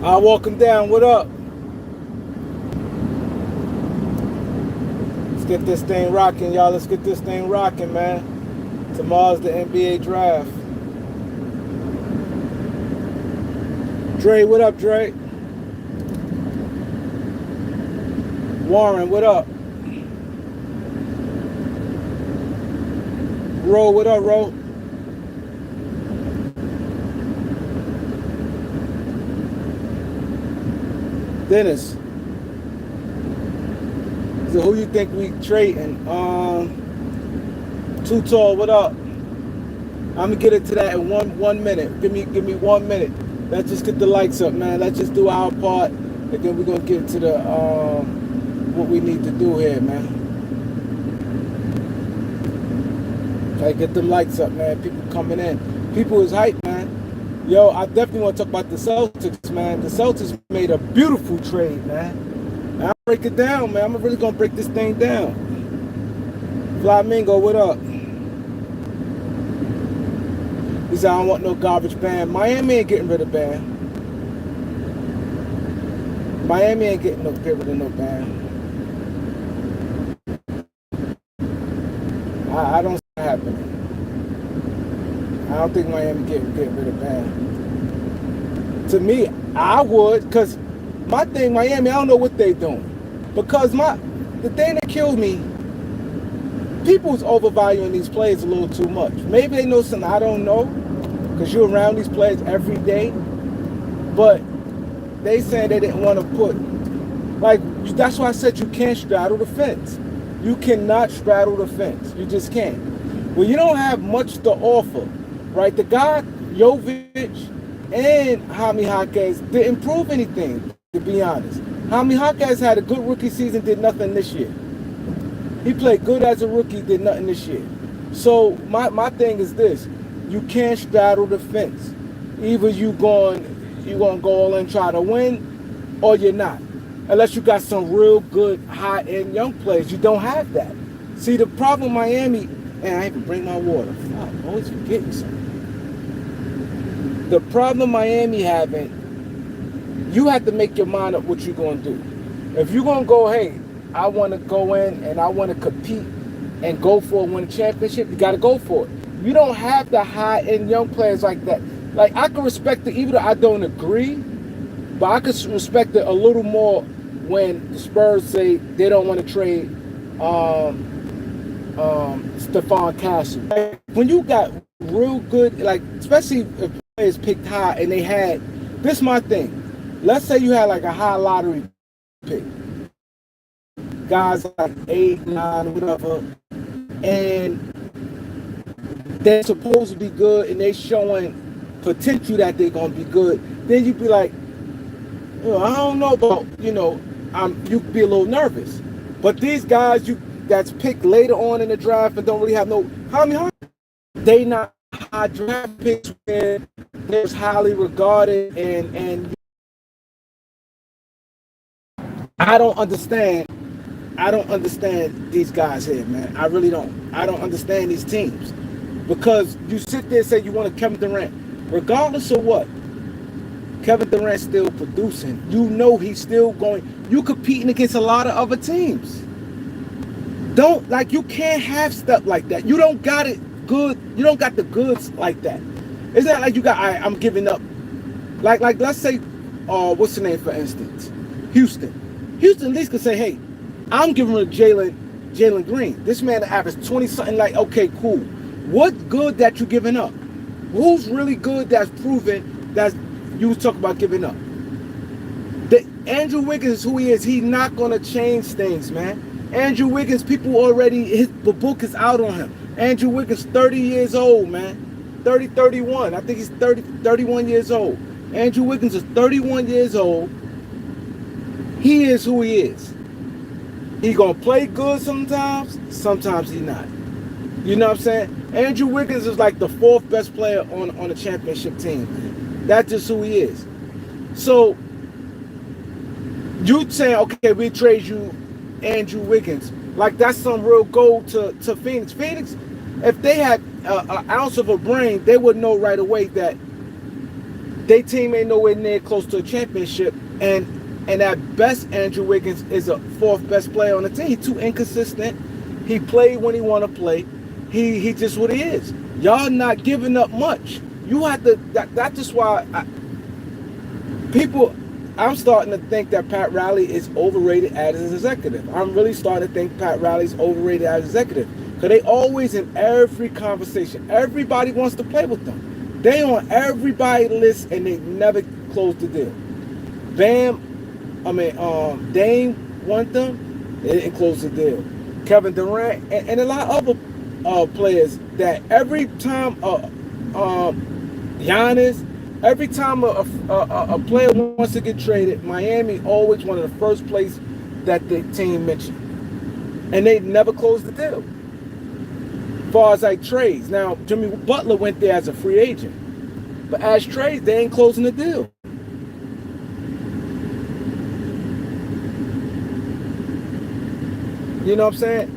I'll walk him down. What up? Let's get this thing rocking, y'all. Let's get this thing rocking, man. Tomorrow's the NBA draft. Dre, what up, Dre? Warren, what up? Ro, what up, Ro? Dennis. So who you think we trading? Too Tall, what up? I'm gonna get into that in one minute. Give me 1 minute. Let's just get the lights up, man. Let's just do our part, and then we're gonna get to the what we need to do here, man. Try to get them lights up, man. People coming in. People is hype, man. Yo, I definitely want to talk about the Celtics, man. The Celtics made a beautiful trade, man. And I'll break it down, man. I'm really gonna break this thing down. Flamingo, what up? He said, I don't want no garbage ban. Miami ain't getting rid of ban. Miami ain't getting no get rid of no ban. I don't see that happening. I don't think Miami get rid of ban. To me, I would, because my thing, Miami, I don't know what they doing. Because the thing that killed me, people's overvaluing these players a little too much. Maybe they know something I don't know, because you're around these players every day. But they saying they didn't want to put, like, that's why I said you can't straddle the fence. You cannot straddle the fence. You just can't. Well, you don't have much to offer, right? The guy, Jovic and Jaime Jaquez didn't prove anything, to be honest. Jaime Jaquez had a good rookie season, did nothing this year. He played good as a rookie, did nothing this year. So my thing is this: you can't straddle the fence. Either you gonna go all in and try to win, or you're not. Unless you got some real good high-end young players, you don't have that. See, the problem with Miami, and I even bring my water. I'm always forgetting something. The problem Miami having, you have to make your mind up what you're gonna do. If you're gonna go, hey, I want to go in and I want to compete and go for a win championship, you got to go for it. You don't have the high-end young players like that. Like, I can respect it, even though I don't agree, but I can respect it a little more when the Spurs say they don't want to trade Stephon Castle. Like, when you got real good, like, especially if players picked high and they had, this is my thing. Let's say you had like a high lottery pick. Guys like 8, 9, whatever, and they're supposed to be good and they're showing potential that they're gonna be good, then you'd be like, I don't know about, you could be a little nervous. But these guys that's picked later on in the draft and don't really have no, they not high draft picks where they're highly regarded, and I don't understand these guys here, man. I really don't. I don't understand these teams. Because you sit there and say you want a Kevin Durant. Regardless of what, Kevin Durant's still producing. You know he's still going. You competing against a lot of other teams. You can't have stuff like that. You don't got it good. You don't got the goods like that. It's not like you got, I'm giving up. Like let's say, what's the name, for instance? Houston at least could say, hey, I'm giving her Jalen Green. This man averaged 20-something, like, okay, cool. What good that you giving up? Who's really good that's proven that you was talking about giving up? Andrew Wiggins is who he is. He's not going to change things, man. Andrew Wiggins, people already, the book is out on him. Andrew Wiggins, 30 years old, man. 31. I think he's 31 years old. Andrew Wiggins is 31 years old. He is who he is. He gonna play good sometimes he's not. You know what I'm saying? Andrew Wiggins is like the 4th best player on a championship team. That's just who he is. So you say, okay, we trade you Andrew Wiggins. Like, that's some real gold to Phoenix. Phoenix, if they had an ounce of a brain, they would know right away that They team ain't nowhere near close to a championship, and at best, Andrew Wiggins is a fourth best player on the team. He's too inconsistent. He played when he want to play. He just what he is. Y'all not giving up much. You have to. That's just why people. I'm starting to think that Pat Riley is overrated as an executive. I'm really starting to think Pat Riley's overrated as an executive because they always in every conversation. Everybody wants to play with them. They on everybody's list and they never close the deal. Dame want them, they didn't close the deal. Kevin Durant and a lot of other players that every time Giannis, every time a player wants to get traded, Miami always one of the first place that the team mentioned, and they never closed the deal. As far as like trades, now Jimmy Butler went there as a free agent, but as trades, they ain't closing the deal. You know what I'm saying?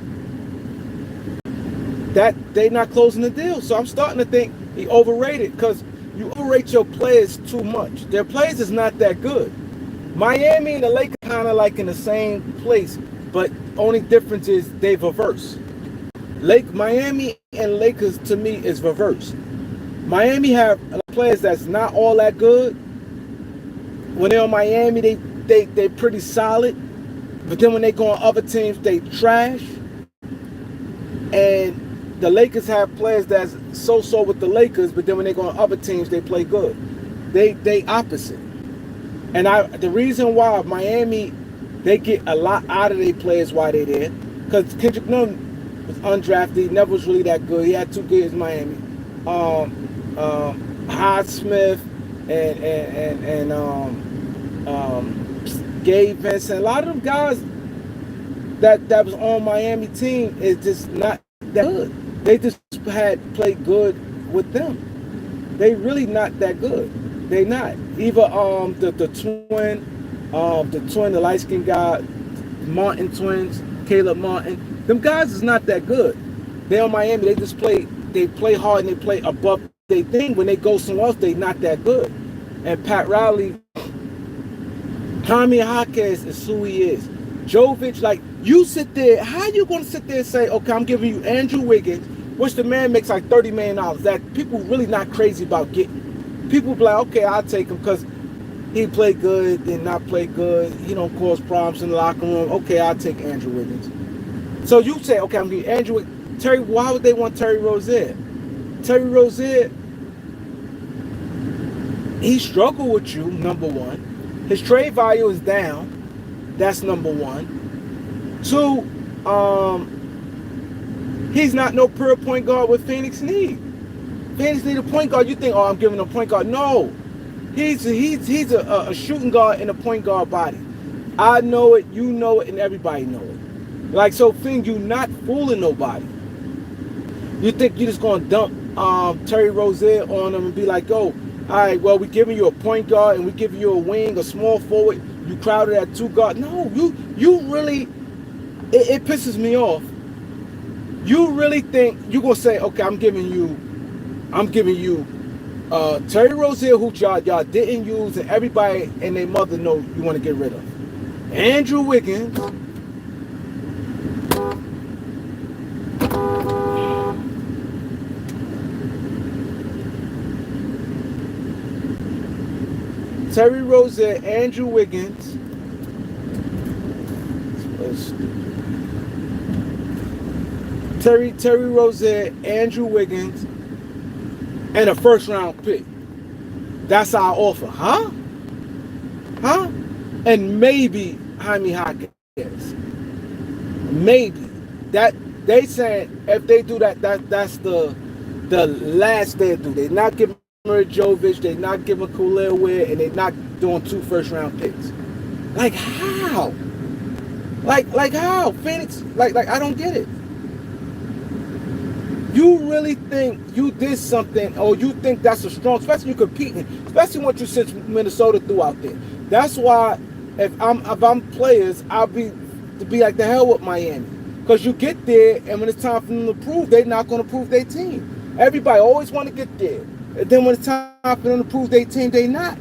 That they not closing the deal. So I'm starting to think he overrated because you overrate your players too much. Their players is not that good. Miami and the Lakers kind of like in the same place, but only difference is they reverse. Miami and Lakers to me is reverse. Miami have players that's not all that good. When they're on Miami, they pretty solid. But then when they go on other teams, they trash. And the Lakers have players that's so-so with the Lakers, but then when they go on other teams, they play good. They opposite. And the reason why Miami, they get a lot out of their players while they're there, because Kendrick Nunn was undrafted, never was really that good. He had 2 good years in Miami. Highsmith and Gabe Vincent, a lot of them guys that was on Miami team is just not that good. They just had played good with them. They really not that good. They not. Either the light skinned guy, Martin twins, Caleb Martin. Them guys is not that good. They on Miami, they just play hard and they play above their thing. When they go somewhere else, they not that good. And Pat Riley, Tommy Hawkins is who he is. Jovic, like, you sit there, how you going to sit there and say, okay, I'm giving you Andrew Wiggins, which the man makes like $30 million, that people really not crazy about getting. People be like, okay, I'll take him because he played good, did not play good, he don't cause problems in the locker room. Okay, I'll take Andrew Wiggins. So you say, okay, I'm giving Andrew Wiggins. Terry, why would they want Terry Rozier? Terry Rozier, he struggled with you, number one. His trade value is down. That's number one. 2, he's not no pure point guard what Phoenix need. Phoenix need a point guard. You think, oh, I'm giving him a point guard. No. He's a shooting guard in a point guard body. I know it, you know it, and everybody know it. Like, so Finn, you not fooling nobody. You think you're just going to dump Terry Rozier on him and be like, oh, all right, well, we're giving you a point guard and we're giving you a wing, a small forward. You crowded at 2 guard. No, you really, it pisses me off. You really think you're going to say, okay, I'm giving you Terry Rozier, who y'all didn't use, and everybody and their mother know you want to get rid of. Andrew Wiggins. Terry Rozier, Andrew Wiggins. Terry Rozier, Andrew Wiggins, and a first-round pick. That's our offer, huh? And maybe Jaime Hawkins. Maybe that they saying if they do that, that's the last they do. They're not giving Jovic, they're not giving Khalil Ware, and they're not doing 2 first-round picks. Like how? Like how? Phoenix? Like I don't get it. You really think you did something, or you think that's a strong, especially you competing, especially once you since Minnesota threw out there. That's why if I'm players, I'll be like the hell with Miami. Because you get there, and when it's time for them to prove, they're not going to prove their team. Everybody always want to get there. And then when it's time for them to prove their team, they not.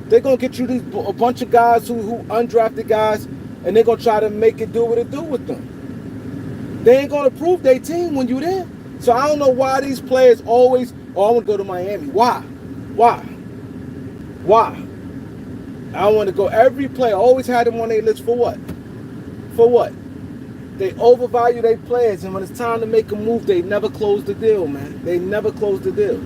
They're gonna get you a bunch of guys who undrafted guys, and they're gonna try to make it do what it do with them. They ain't gonna prove their team when you there. So I don't know why these players always, I want to go to Miami. Why? I want to go. Every player always had them on their list for what? For what? They overvalue their players, and when it's time to make a move, they never close the deal, man. They never close the deal.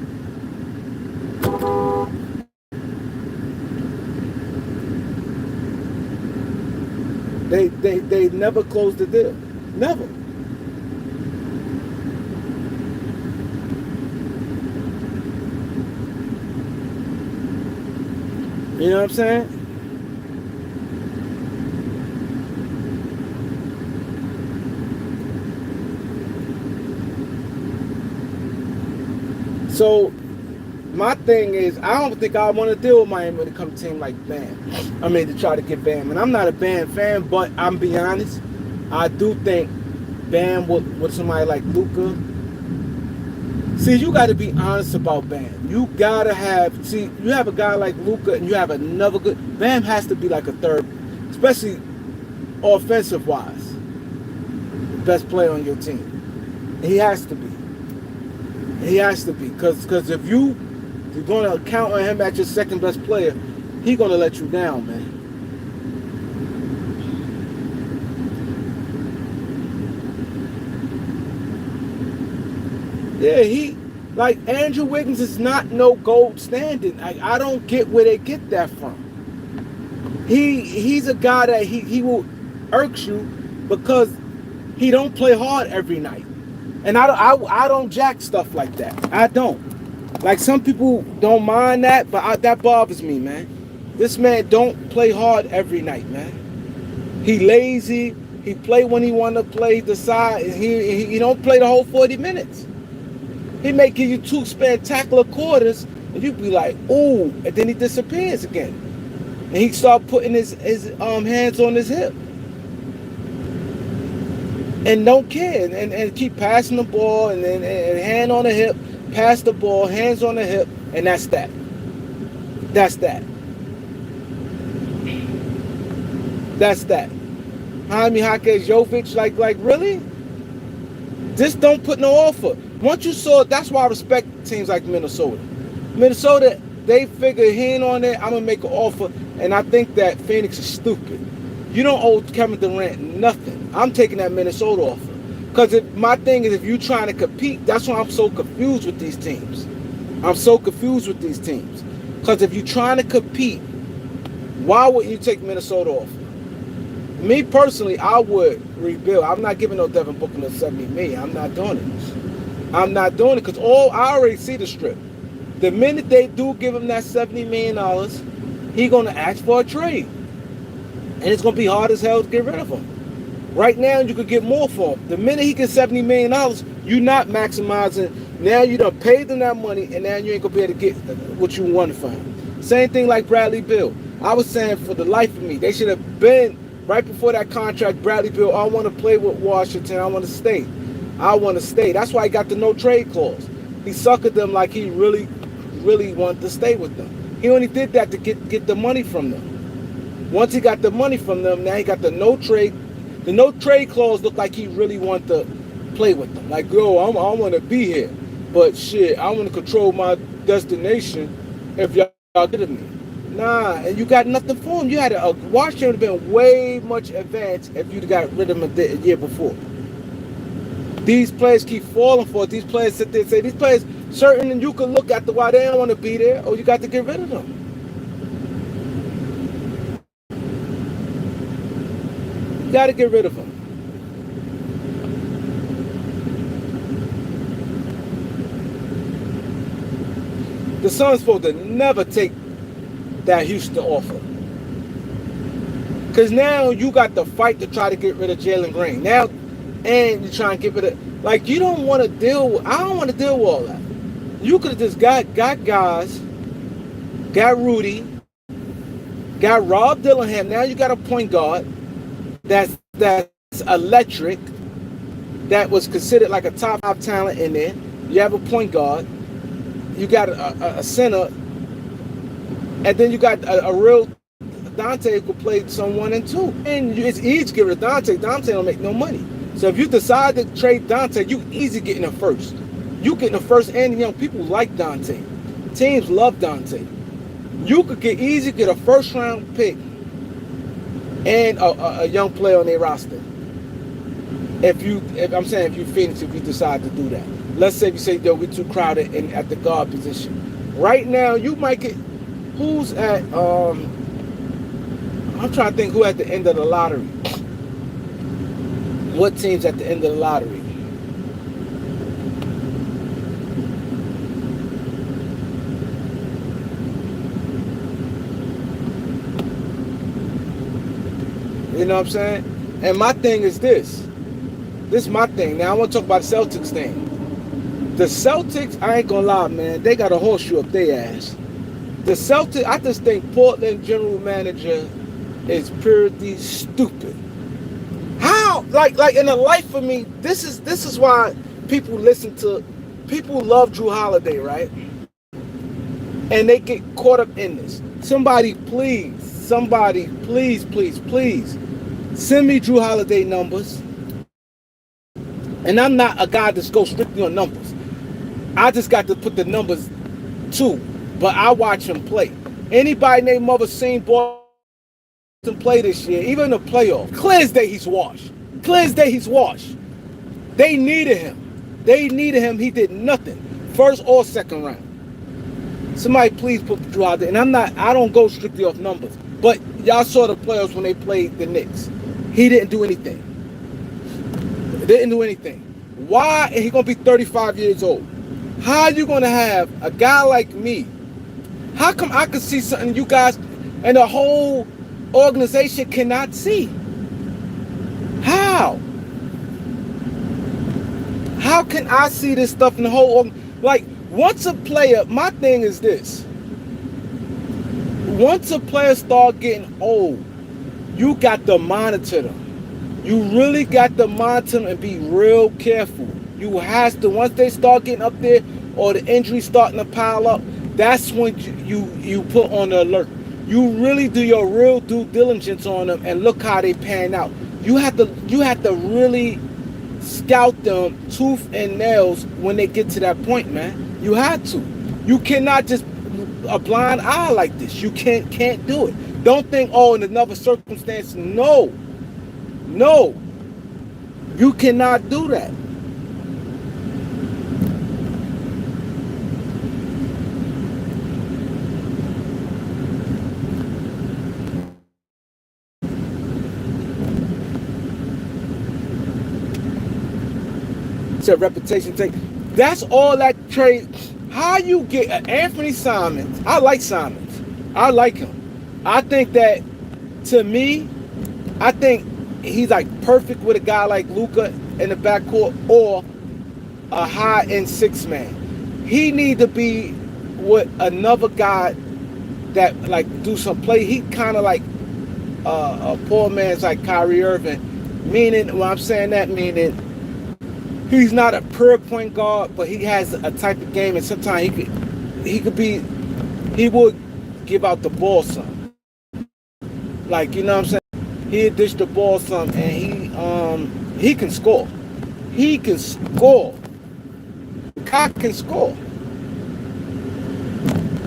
They never close the deal. Never. You know what I'm saying? So my thing is, I don't think I want to deal with Miami when it comes to a team like Bam. I mean, to try to get Bam. And I'm not a Bam fan, but I'm be honest, I do think Bam with somebody like Luka. See, you got to be honest about Bam. You got to have, see, you have a guy like Luka and you have another good, Bam has to be like a third, especially offensive-wise, the best player on your team. He has to be. He has to be, because if you're going to count on him as your second best player, he's going to let you down, man. Yeah, like Andrew Wiggins is not no gold standard. I don't get where they get that from. He's a guy that he will irks you because he don't play hard every night. And I don't jack stuff like that. I don't. Like some people don't mind that, but that bothers me, man. This man don't play hard every night, man. He lazy. He play when he want to play. Decide he don't play the whole 40 minutes. He may give you 2 spectacular quarters, and you be like, ooh, and then he disappears again. And he start putting his hands on his hip. And don't care, and keep passing the ball, and hand on the hip, pass the ball, hands on the hip, and that's that. That's that. That's that. Jaime Jaquez Jovic, like really? Just don't put no offer. Once you saw, that's why I respect teams like Minnesota. Minnesota, they figure he ain't on there, I'm going to make an offer, and I think that Phoenix is stupid. You don't owe Kevin Durant nothing. I'm taking that Minnesota offer. Because my thing is, if you're trying to compete, that's why I'm so confused with these teams. I'm so confused with these teams. Because if you're trying to compete, why wouldn't you take Minnesota offer? Me personally, I would rebuild. I'm not giving no Devin Booker no 70 million. I'm not doing it. I'm not doing it because I already see the strip. The minute they do give him that $70 million, he's going to ask for a trade. And it's going to be hard as hell to get rid of him. Right now, you could get more for him. The minute he gets $70 million, you're not maximizing. Now you done paid them that money, and now you ain't going to be able to get what you wanted for him. Same thing like Bradley Beal. I was saying for the life of me, they should have been, right before that contract, Bradley Beal, I want to play with Washington. I want to stay. I want to stay. That's why he got the no trade clause. He suckered them like he really, really wanted to stay with them. He only did that to get the money from them. Once he got the money from them, now he got the no trade. The no trade clause looked like he really wanted to play with them. Like, yo, I want to be here. But shit, I want to control my destination if y'all get at me. Nah, and you got nothing for him. You had Washington would have been way much advanced if you'd got rid of him a year before. These players keep falling for it. These players sit there and say, these players, certain, and you can look at why they don't want to be there, or you got to get rid of them. You got to get rid of them. The Suns supposed to never take that Houston offer. Because now you got to fight to try to get rid of Jalen Green. Now, and you're trying to get rid of, like, you don't want to deal with, I don't want to deal with all that. You could have just got guys, got Rudy, got Rob Dillingham. Now you got a point guard that's electric, that was considered like a top 5 talent in there. You have a point guard. You got a center, and then you got a real Dante who could play some 1 and 2. And it's easy to give it to Dante. Dante don't make no money. So if you decide to trade Dante, you easy getting a first. You getting a first, and young people like Dante. Teams love Dante. You could easily get a first round pick and a young player on their roster. If you Phoenix, if you decide to do that. Let's say you say, yo, we're too crowded at the guard position. Right now, you might get, who's at, I'm trying to think who at the end of the lottery. What team's at the end of the lottery? You know what I'm saying? And my thing is this. This is my thing. Now I want to talk about the Celtics thing. The Celtics, I ain't gonna lie, man, they got a horseshoe up their ass. The Celtics, I just think Portland general manager is purely stupid. How? Like in the life of me, this is why people love Drew Holiday, right? And they get caught up in this. Somebody please, send me Drew Holiday numbers. And I'm not a guy that goes strictly on numbers. I just got to put the numbers too. But I watch him play. Anybody named Mother seen Boston play this year, even in the playoffs, clear as day he's washed. They needed him. He did nothing. First or second round. Somebody please put Drew out there. And I don't go strictly off numbers. But y'all saw the playoffs when they played the Knicks. He didn't do anything. Why? And he's going to be 35 years old. How are you going to have a guy like me? How come I can see something you guys and the whole organization cannot see? How? How can I see this stuff in the whole like once a player, my thing is this. Once a player start getting old, you got to monitor them. You really got to monitor them and be real careful. You have to, once they start getting up there or the injuries starting to pile up, that's when you put on the alert. You really do your real due diligence on them and look how they pan out. You have to really scout them tooth and nails when they get to that point, man. You have to. You cannot just a blind eye like this. You can't do it. Don't think, oh, in another circumstance. No. You cannot do that. It's a reputation thing. That's all that trade. How you get Anthony Simons? I like Simons. I like him. I think that, to me, I think he's like perfect with a guy like Luka in the backcourt or a high-end six-man. He need to be with another guy that like do some play. He kind of like a poor man's like Kyrie Irving. Meaning, when I'm saying that, meaning he's not a pure point guard, but he has a type of game, and sometimes he would give out the ball some. Like, you know what I'm saying? He'll dish the ball some, and he can score. He can score. Cock can score.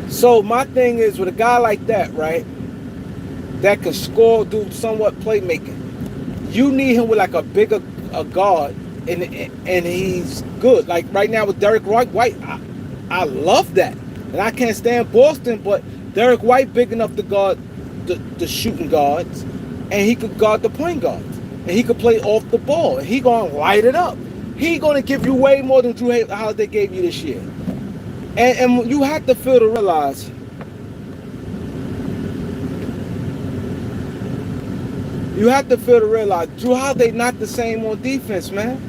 So my thing is, with a guy like that, right, that can score, do somewhat playmaking, you need him with like a bigger guard, and he's good. Like right now with Derek White, I love that. And I can't stand Boston, but Derek White big enough to guard the shooting guards, and he could guard the point guards, and he could play off the ball, and he gonna light it up. He gonna give you way more than Drew Holiday gave you this year. And you have to feel to realize Drew Holiday not the same on defense, man.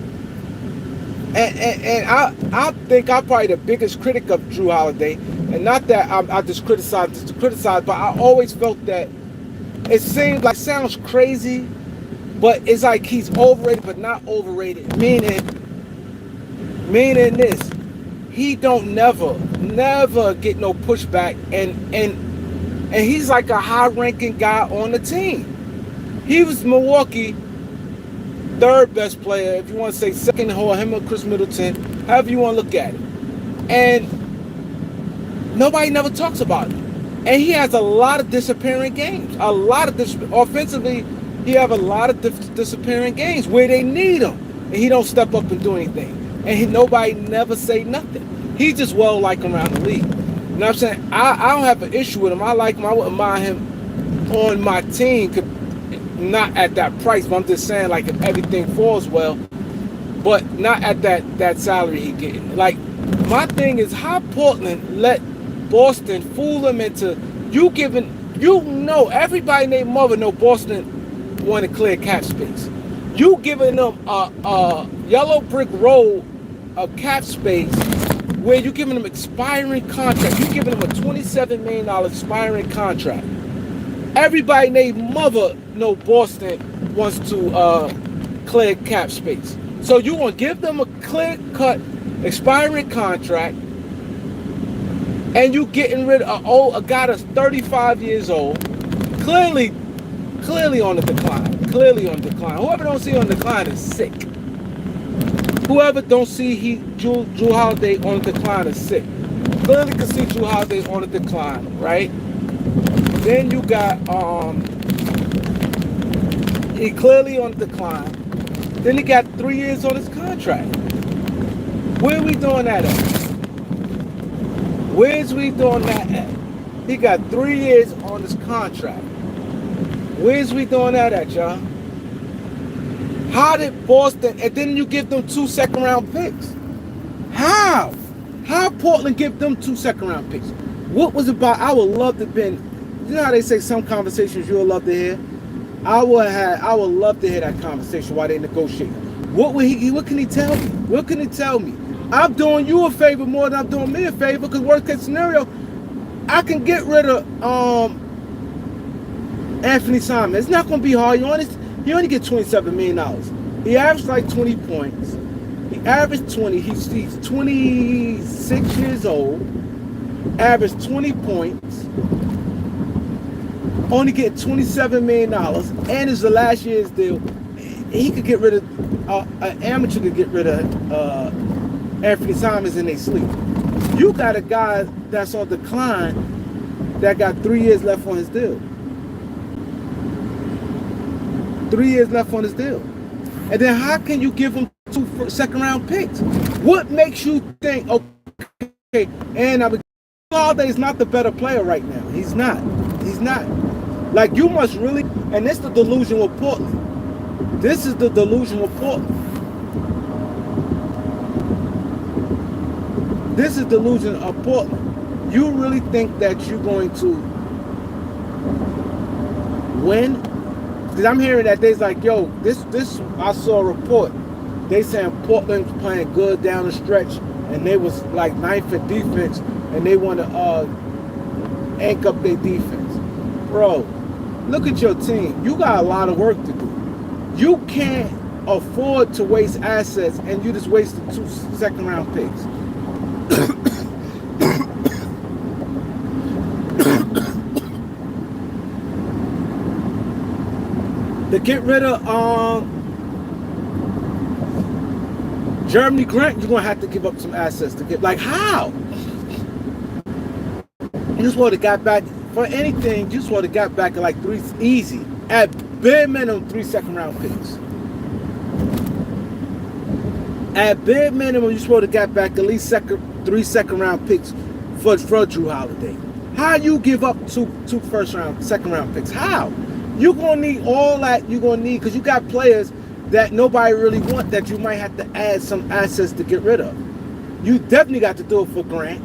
And I think I'm probably the biggest critic of Drew Holiday. And not that I just criticize, but I always felt that it sounds crazy, but it's like he's overrated but not overrated. Meaning this. he don't never get no pushback, and he's like a high-ranking guy on the team. He was Milwaukee third best player, if you want to say second, or him or Chris Middleton, however you want to look at it. And nobody never talks about it. And he has a lot of disappearing games. Offensively, he have a lot of disappearing games where they need him, and he don't step up and do anything. And nobody never say nothing. He's just well-liked around the league. You know what I'm saying? I don't have an issue with him. I like him. I wouldn't mind him on my team. Not at that price, but I'm just saying, like, if everything falls well, but not at that salary he getting. Like, my thing is how Portland let Boston fool him into everybody named mother know Boston want to clear cap space. You giving them a yellow brick road of cap space where you giving them expiring contract. You giving them a $27 million expiring contract. Everybody named mother know Boston wants to clear cap space. So you want to give them a clear-cut expiring contract, and you getting rid of a guy that's 35 years old, clearly on the decline. Clearly on decline. Whoever don't see on decline is sick. Whoever don't see Drew Holiday on the decline is sick. Clearly can see Drew Holiday on the decline, right? Then you got he clearly on the decline. Then he got 3 years on his contract. Where are we doing that at? Where's we doing that at? He got 3 years on his contract. Where's we doing that at, y'all? How did Boston, and then you give them 2 second-round picks? How? How Portland give them 2 second-round picks? What was about? I would love to have been. You know how they say some conversations you would love to hear? I would love to hear that conversation while they negotiate. What can he tell me? What can he tell me? I'm doing you a favor more than I'm doing me a favor, because worst case scenario, I can get rid of Anthony Simon. It's not going to be hard. He only get $27 million. He averaged like 20 points. He averaged 20. He's 26 years old. Averaged 20 points. Only get $27 million, and it's the last year's deal. He could get rid of an amateur could get rid of Anthony Simons in their sleep. You got a guy that's on decline that got 3 years left on his deal. 3 years left on his deal. And then how can you give him 2 second-round picks? What makes you think, okay, and Holiday is not the better player right now. He's not. He's not. Like, you must really, and this is the delusion with Portland. This is the delusion with Portland. This is the delusion of Portland. You really think that you're going to win? Because I'm hearing that they's like, yo, this I saw a report. They saying Portland's playing good down the stretch, and they was like 9th in defense, and they want to ank up their defense. Bro, look at your team. You got a lot of work to do. You can't afford to waste assets, and you just wasted 2 second-round picks. To get rid of Jeremy Grant, you're gonna have to give up some assets to get. Like, how? You just would have got back for anything. You just would have got back at like 3 easy, at bare minimum 3 second-round picks. At bare minimum, you supposed to got back at least 3 second-round picks for Drew Holiday. How you give up 2 second-round picks? How? You're gonna need all that. You're gonna need, because you got players that nobody really want, that you might have to add some assets to get rid of. You definitely got to do it for Grant.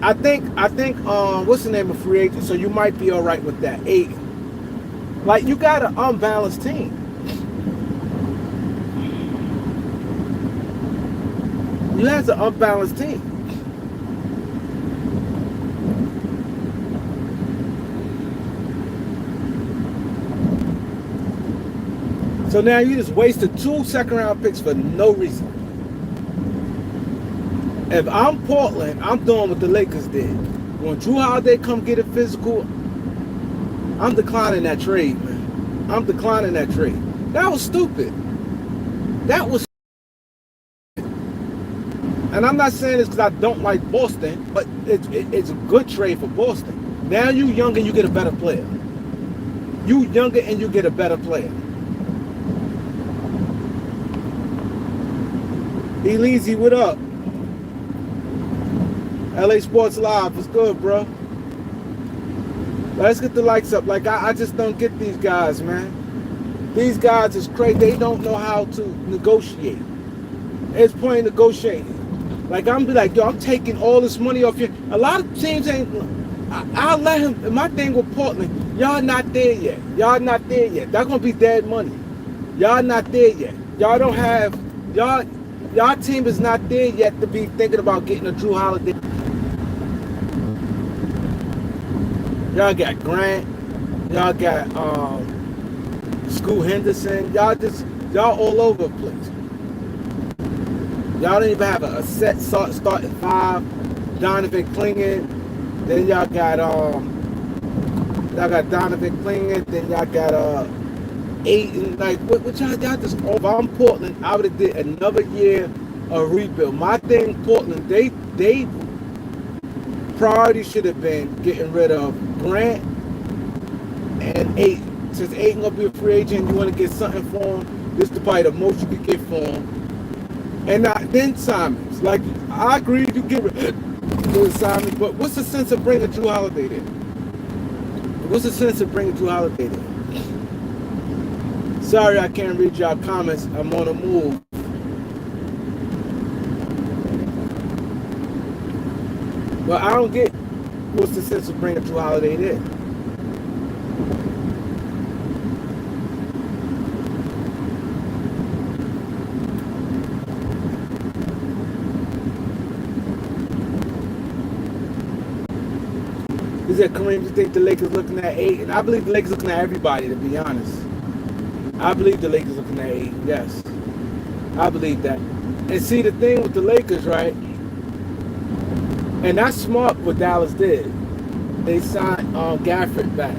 I think what's the name of free agent? So you might be all right with that. 8. Like, you got an unbalanced team. You have an unbalanced team. So now you just wasted 2 second-round picks for no reason. If I'm Portland, I'm doing what the Lakers did. When Drew Holiday come get it physical, I'm declining that trade, man. I'm declining that trade. That was stupid. That was. And I'm not saying this because I don't like Boston, but it's a good trade for Boston. Now you younger and you get a better player. You younger and you get a better player. Elise, what up? LA Sports Live, what's good, bro? Let's get the likes up. Like, I just don't get these guys, man. These guys is crazy. They don't know how to negotiate. It's point negotiating. Like, I'm be like, yo, I'm taking all this money off you. A lot of teams ain't. I'll let him. My thing with Portland, y'all not there yet. Y'all not there yet. That's gonna be dead money. Y'all not there yet. Y'all don't have. Y'all team is not there yet to be thinking about getting a Drew Holiday. Y'all got Grant. Y'all got Scoot Henderson. Y'all all over the place. Y'all don't even have a set starting five. Donovan Clingan. Then y'all got Donovan Clingan. Then y'all got Ayton. Like what y'all just over. I'm Portland. I would have did another year of rebuild. My thing, Portland, they priority should have been getting rid of Grant and Ayton. Since Ayton gonna be a free agent, you want to get something for him. This is probably the most you could get for him. And then Simons. Like, I agree you get rid of Simons, but what's the sense of bringing Drew Holiday there? What's the sense of bringing Drew Holiday there? Sorry I can't read y'all comments. I'm on the move. But I don't get what's the sense of bringing Drew Holiday there. He said, Kareem, you think the Lakers looking at 8? And I believe the Lakers looking at everybody, to be honest. I believe the Lakers looking at 8, yes. I believe that. And see, the thing with the Lakers, right? And that's smart what Dallas did. They signed Gafford back.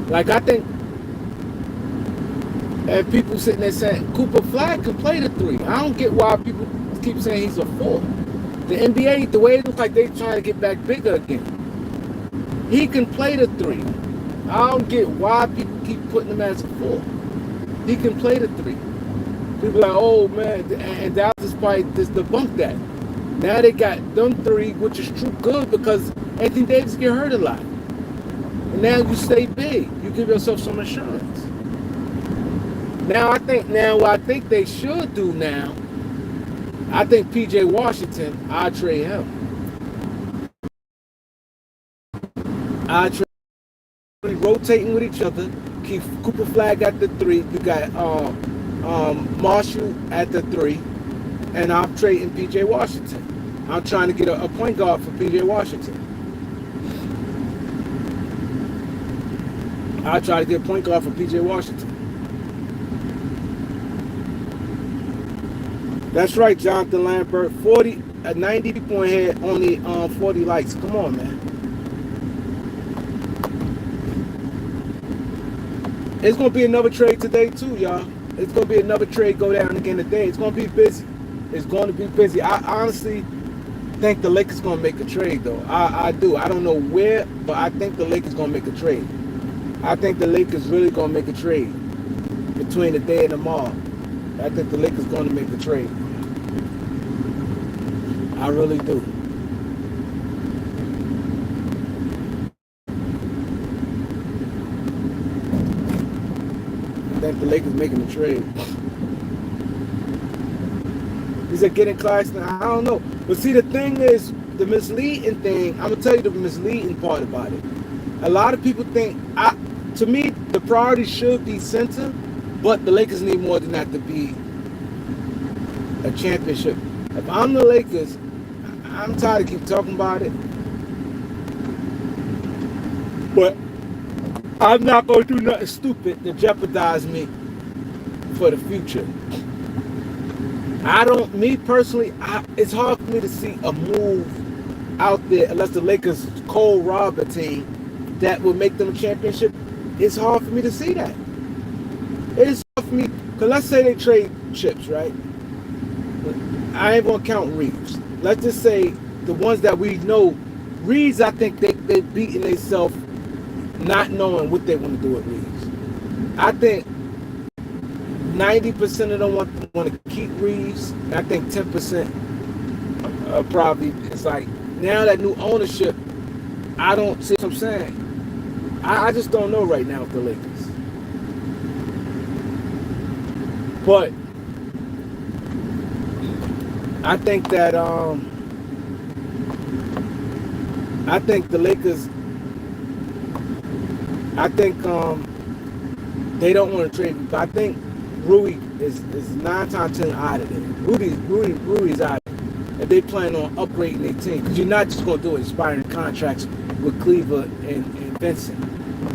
Like, I think, and people sitting there saying, Cooper Flag can play the 3. I don't get why people keep saying he's a 4. The NBA, the way it looks like they're trying to get back bigger again. He can play the 3. I don't get why people keep putting him as a 4. He can play the 3. People are like, oh man, and Dallas is probably just debunked that. Now they got them 3, which is true good because Anthony Davis get hurt a lot. And now you stay big. You give yourself some insurance. Now what I think they should do now, I think P.J. Washington, I'd trade him. Rotating with each other. Keep Cooper Flag at the 3. You got Marshall at the 3. And I'm trading P.J. Washington. I'm trying to get a point guard for P.J. Washington. I try to get a point guard for P.J. Washington. That's right, Jonathan Lambert. 90 people in here, only 40 likes. Come on, man. It's going to be another trade today, too, y'all. It's going to be another trade go down again today. It's going to be busy. It's going to be busy. I honestly think the Lakers going to make a trade, though. I do. I don't know where, but I think the Lakers going to make a trade. I think the Lakers really going to make a trade between today and tomorrow. I think the Lakers going to make a trade. I really do. I think the Lakers making a trade. He said getting Claxton. I don't know. But see, the thing is, the misleading thing, I'm going to tell you the misleading part about it. A lot of people think, to me, the priority should be center, but the Lakers need more than that to be a championship. If I'm the Lakers, I'm tired of keep talking about it. But I'm not going to do nothing stupid to jeopardize me for the future. I don't, me personally, it's hard for me to see a move out there unless the Lakers cold rob a team that will make them a championship. It's hard for me to see that. It is hard for me because let's say they trade chips, right? I ain't gonna count Reeves. Let's just say the ones that we know, Reeves. I think they beating themselves not knowing what they want to do with Reeves. I think 90% of them want to keep Reeves. I think 10% probably it's like now that new ownership. I don't see what I'm saying. I just don't know right now with the Lakers. But I think that I think the Lakers. I think they don't want to trade me, but I think Rui is 9 times 10 out of there. Rui's out of there. If they plan on upgrading their team, because you're not just going to do expiring contracts with Cleaver and Vincent.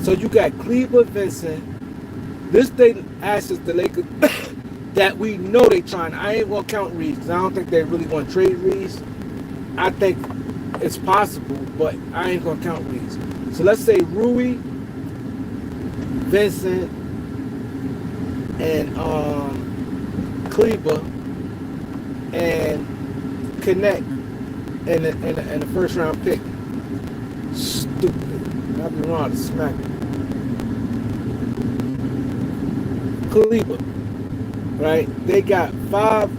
So you got Cleaver, Vincent. This thing asks the Lakers that we know they trying. I ain't going to count Reeves because I don't think they really want to trade Reeves. I think it's possible, but I ain't going to count Reeves. So let's say Rui, Vincent, and Cleaver, and Connect, and the first round pick. Stupid. I'll be wrong to smack Cleaver, right? They got 5.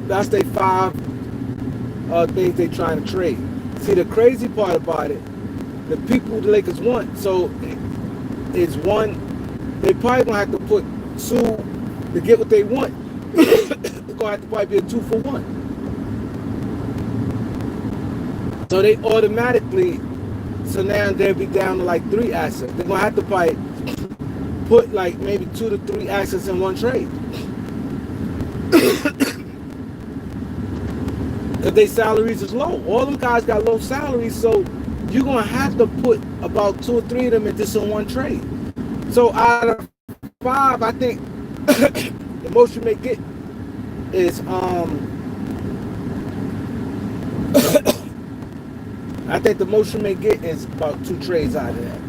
That's their 5 things they trying to trade. See, the crazy part about it, the people the Lakers want, so it's one. They probably gonna have to put 2 to get what they want. It's gonna have to probably be a 2-for-1. So they automatically, so now they'll be down to like 3 assets. They're gonna have to probably put like maybe 2 to 3 assets in one trade. Because their salaries is low. All them guys got low salaries, so you're gonna have to put about 2 or 3 of them in just in one trade. So out of 5, I think the most you may get is I think the most you may get is about 2 trades out of that.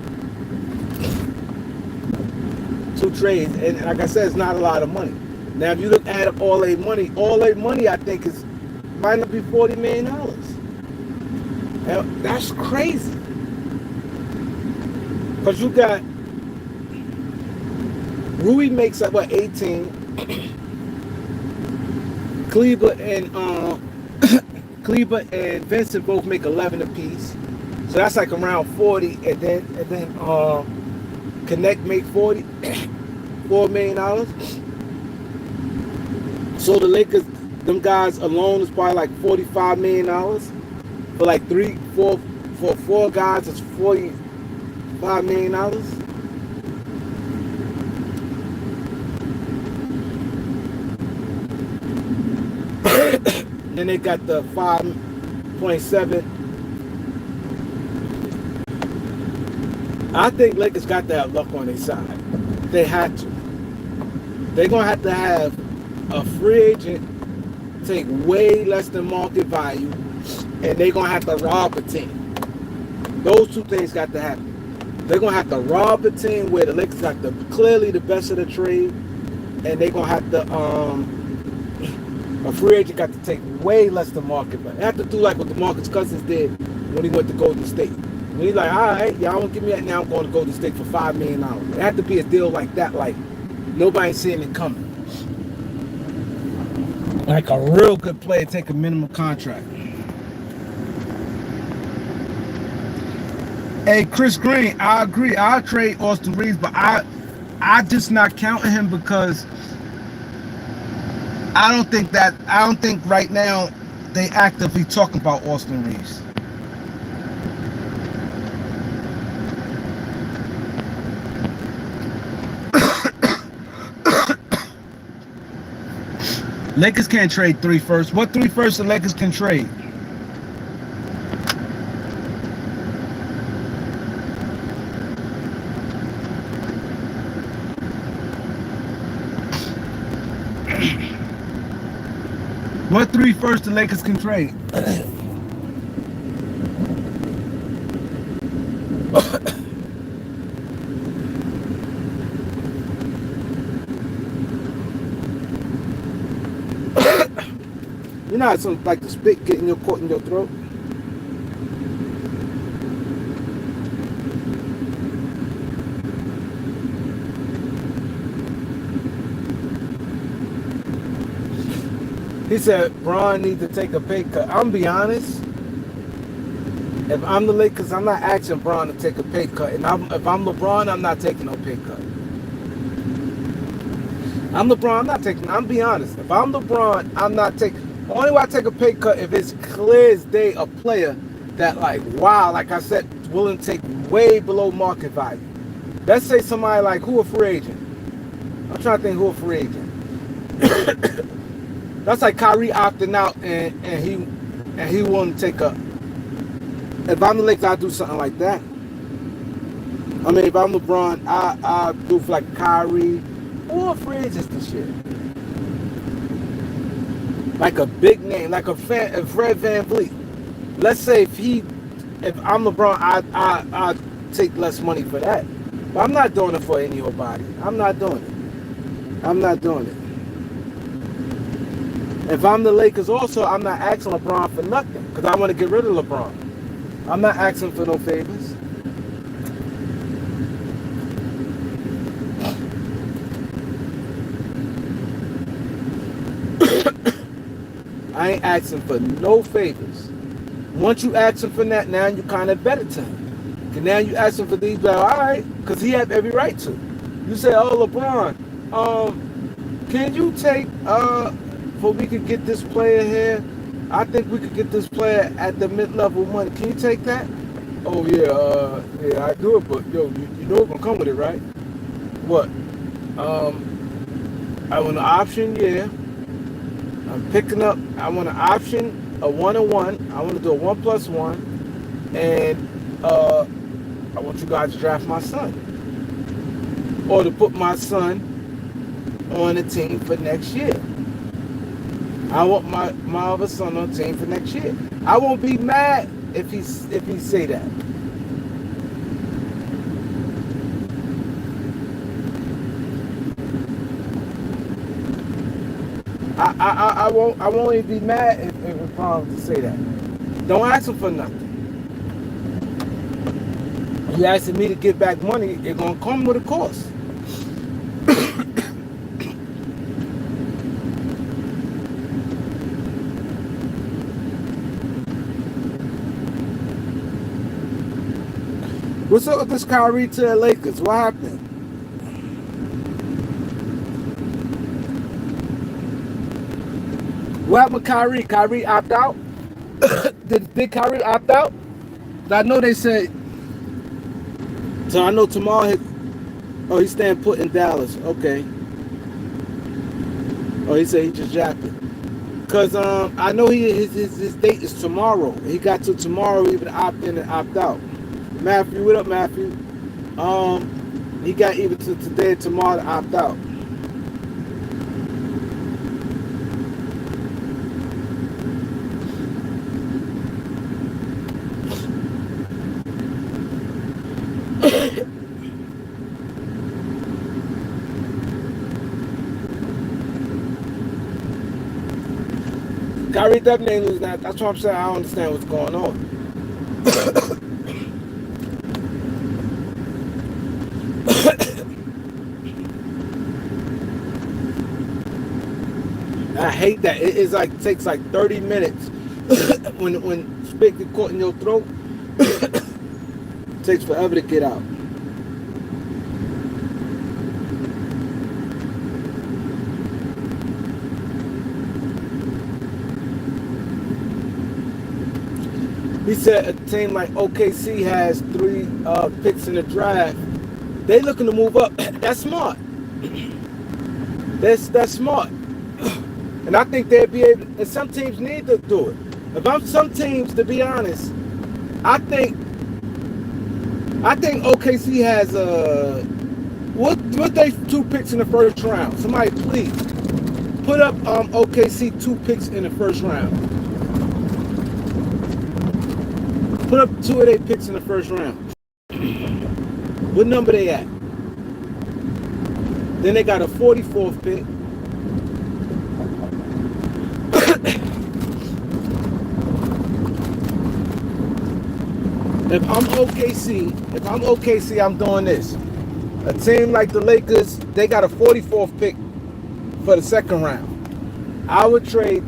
2 trades, and like I said, it's not a lot of money. Now, if you look add up all their money, I think is might not be $40 million. Now, that's crazy. Because you got Rui makes up 18. Cleaver and Vincent both make 11 apiece. So that's like around 40, and then Connect make 40, $4 million. So the Lakers, them guys alone is probably like $45 million. For like 4 guys, it's $45 million. Then they got the 5.7. I think Lakers got to have luck on their side. They had to. They're going to have a free agent take way less than market value, and they're going to have to rob a team. Those 2 things got to happen. They're going to have to rob a team where the Lakers got clearly the best of the trade, and they're going to have to a free agent got to take way less than market value. They have to do like what DeMarcus Cousins did when he went to Golden State. When he's like, all right, y'all won't give me that, now I'm going to Golden State for $5 million. It had to be a deal like that, like nobody's seeing it coming. Like a real good player take a minimum contract. Hey, Chris Green, I agree. I'll trade Austin Reeves, but I just not counting him because I don't think right now they actively talk about Austin Reeves. Lakers can't trade 3 firsts. What 3 firsts the Lakers can trade? What 3 first the Lakers can trade? You know how something like the spit getting your caught in your throat? He said, Bron needs to take a pay cut. I'm be honest. If I'm the Lakers, I'm not asking Bron to take a pay cut. And if I'm LeBron, I'm not taking no pay cut. I'm LeBron, I'm not taking. I'm be honest. If I'm LeBron, I'm not taking. Only way I take a pay cut if it's clear as day a player that like, wow, like I said, willing to take way below market value. Let's say somebody like who a free agent. I'm trying to think who a free agent. That's like Kyrie opting out and he won't take a. If I'm the Lakers, I'll do something like that. I mean, if I'm LeBron, I'll do for like Kyrie or free agents and shit. Like a big name, like a Fred VanVleet. Let's say if I'm LeBron, I take less money for that. But I'm not doing it for anybody. I'm not doing it. I'm not doing it. If I'm the Lakers also, I'm not asking LeBron for nothing because I want to get rid of LeBron. I'm not asking for no favors. I ain't asking for no favors. Once you ask him for that, now you kind of better to him. Because now you asking for these, well, all right, because he have every right to. You say, oh, LeBron, can you take, for we could get this player here, I think we could get this player at the mid-level money. Can you take that? Oh, yeah, yeah, I do it, but, yo, you know it's going to come with it, right? What? I want an option, yeah. I'm picking up, I want an option, a 1-on-1. I want to do a 1+1. And I want you guys to draft my son. Or to put my son on the team for next year. I want my other son on the team for next year. I won't be mad if he say that. I won't even be mad if it's wrong to say that. Don't ask him for nothing. You asking me to give back money, it's gonna come with a cost. What's up with this Kyrie to the Lakers? What happened? What happened with Kyrie? Kyrie opt out? Did Kyrie opt out? I know they said. So I know tomorrow. He's staying put in Dallas. Okay. Oh, he said he just drafted. Cause I know his date is tomorrow. He got to tomorrow even opt in and opt out. Matthew, what up, Matthew? He got even to today and tomorrow to opt out. Kyrie definitely ain't losing that. That's what I'm saying. I don't understand what's going on. I hate that. It's like takes like 30 minutes when spit get caught in your throat. It takes forever to get out. He said a team like OKC has 3 picks in the draft. They looking to move up. That's smart. That's smart. And I think they'd be able, and some teams need to do it. If I'm some teams, to be honest, I think OKC has what they 2 picks in the first round. Somebody please. Put up OKC 2 picks in the first round. Put up 2 of their picks in the first round. What number they at? Then they got a 44th pick. If I'm OKC, I'm doing this. A team like the Lakers, they got a 44th pick for the second round. I would trade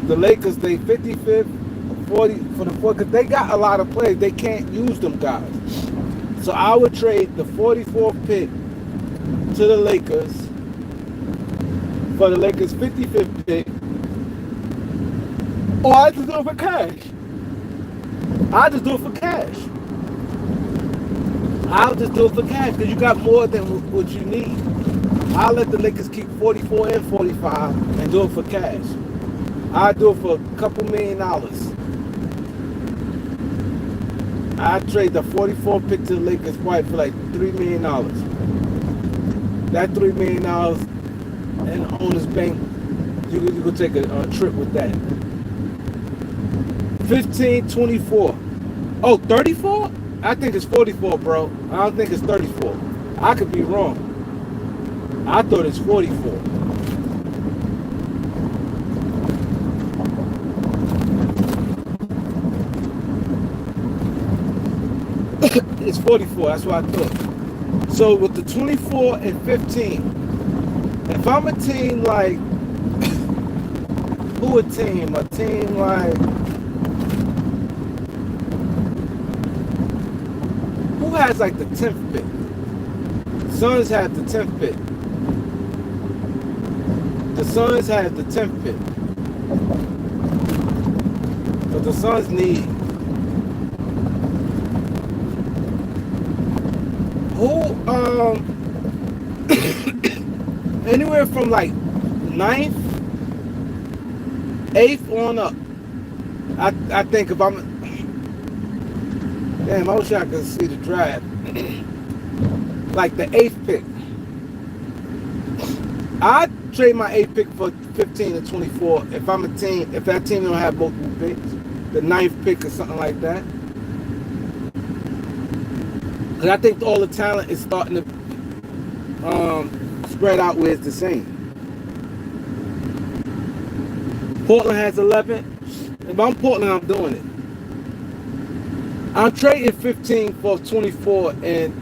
the Lakers, they 55th, 40 for the 4, because they got a lot of players. They can't use them guys. So I would trade the 44th pick to the Lakers for the Lakers 55th pick. Or I just do it for cash. I'll just do it for cash because you got more than what you need. I'll let the Lakers keep 44 and 45 and do it for cash. I'll do it for a couple $1 million. I'll trade the 44 pick to the Lakers probably for like $3 million. That $3 million in the owner's bank, you could take a trip with that. 15, 24. Oh, 34? I think it's 44, bro. I don't think it's 34. I could be wrong. I thought it's 44. It's 44. That's what I thought. So with the 24 and 15, if I'm a team like, who a team? A team like, who has like the 10th pick? Suns have the 10th pick. The Suns have the 10th pick. But the Suns need anywhere from like 9th, 8th on up. I think if I'm, damn, I wish I could see the draft. Like the 8th pick. I'd trade my 8th pick for 15 and 24 if I'm a team, if that team don't have multiple picks. The 9th pick or something like that. Because I think all the talent is starting to spread out where it's the same. Portland has 11. If I'm Portland, I'm doing it. I'm trading 15 for 24 and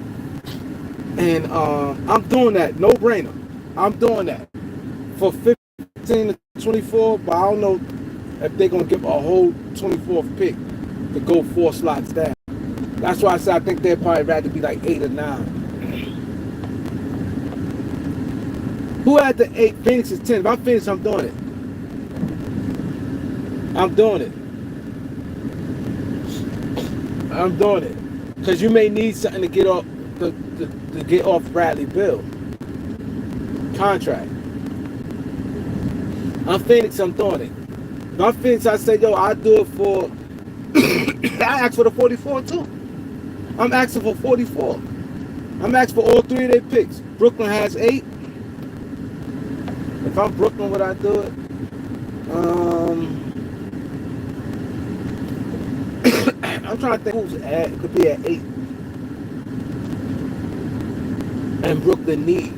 I'm doing that. No brainer. I'm doing that for 15 to 24, but I don't know if they're going to give a whole 24th pick to go 4 slots down. That's why I said I think they'd probably rather be like 8 or 9. Who had the 8? Phoenix is 10. If I'm Phoenix, I'm doing it. I'm doing it. Because you may need something to get off to get off Bradley Beal contract. I'm Phoenix, I'm doing it. If I'm Phoenix, I say, yo, I'll do it for I asked for the 44 too. I'm asking for 44. I'm asking for all 3 of their picks. Brooklyn has 8. If I'm Brooklyn, would I do it? I'm trying to think who's at, could be at 8. And Brooklyn need.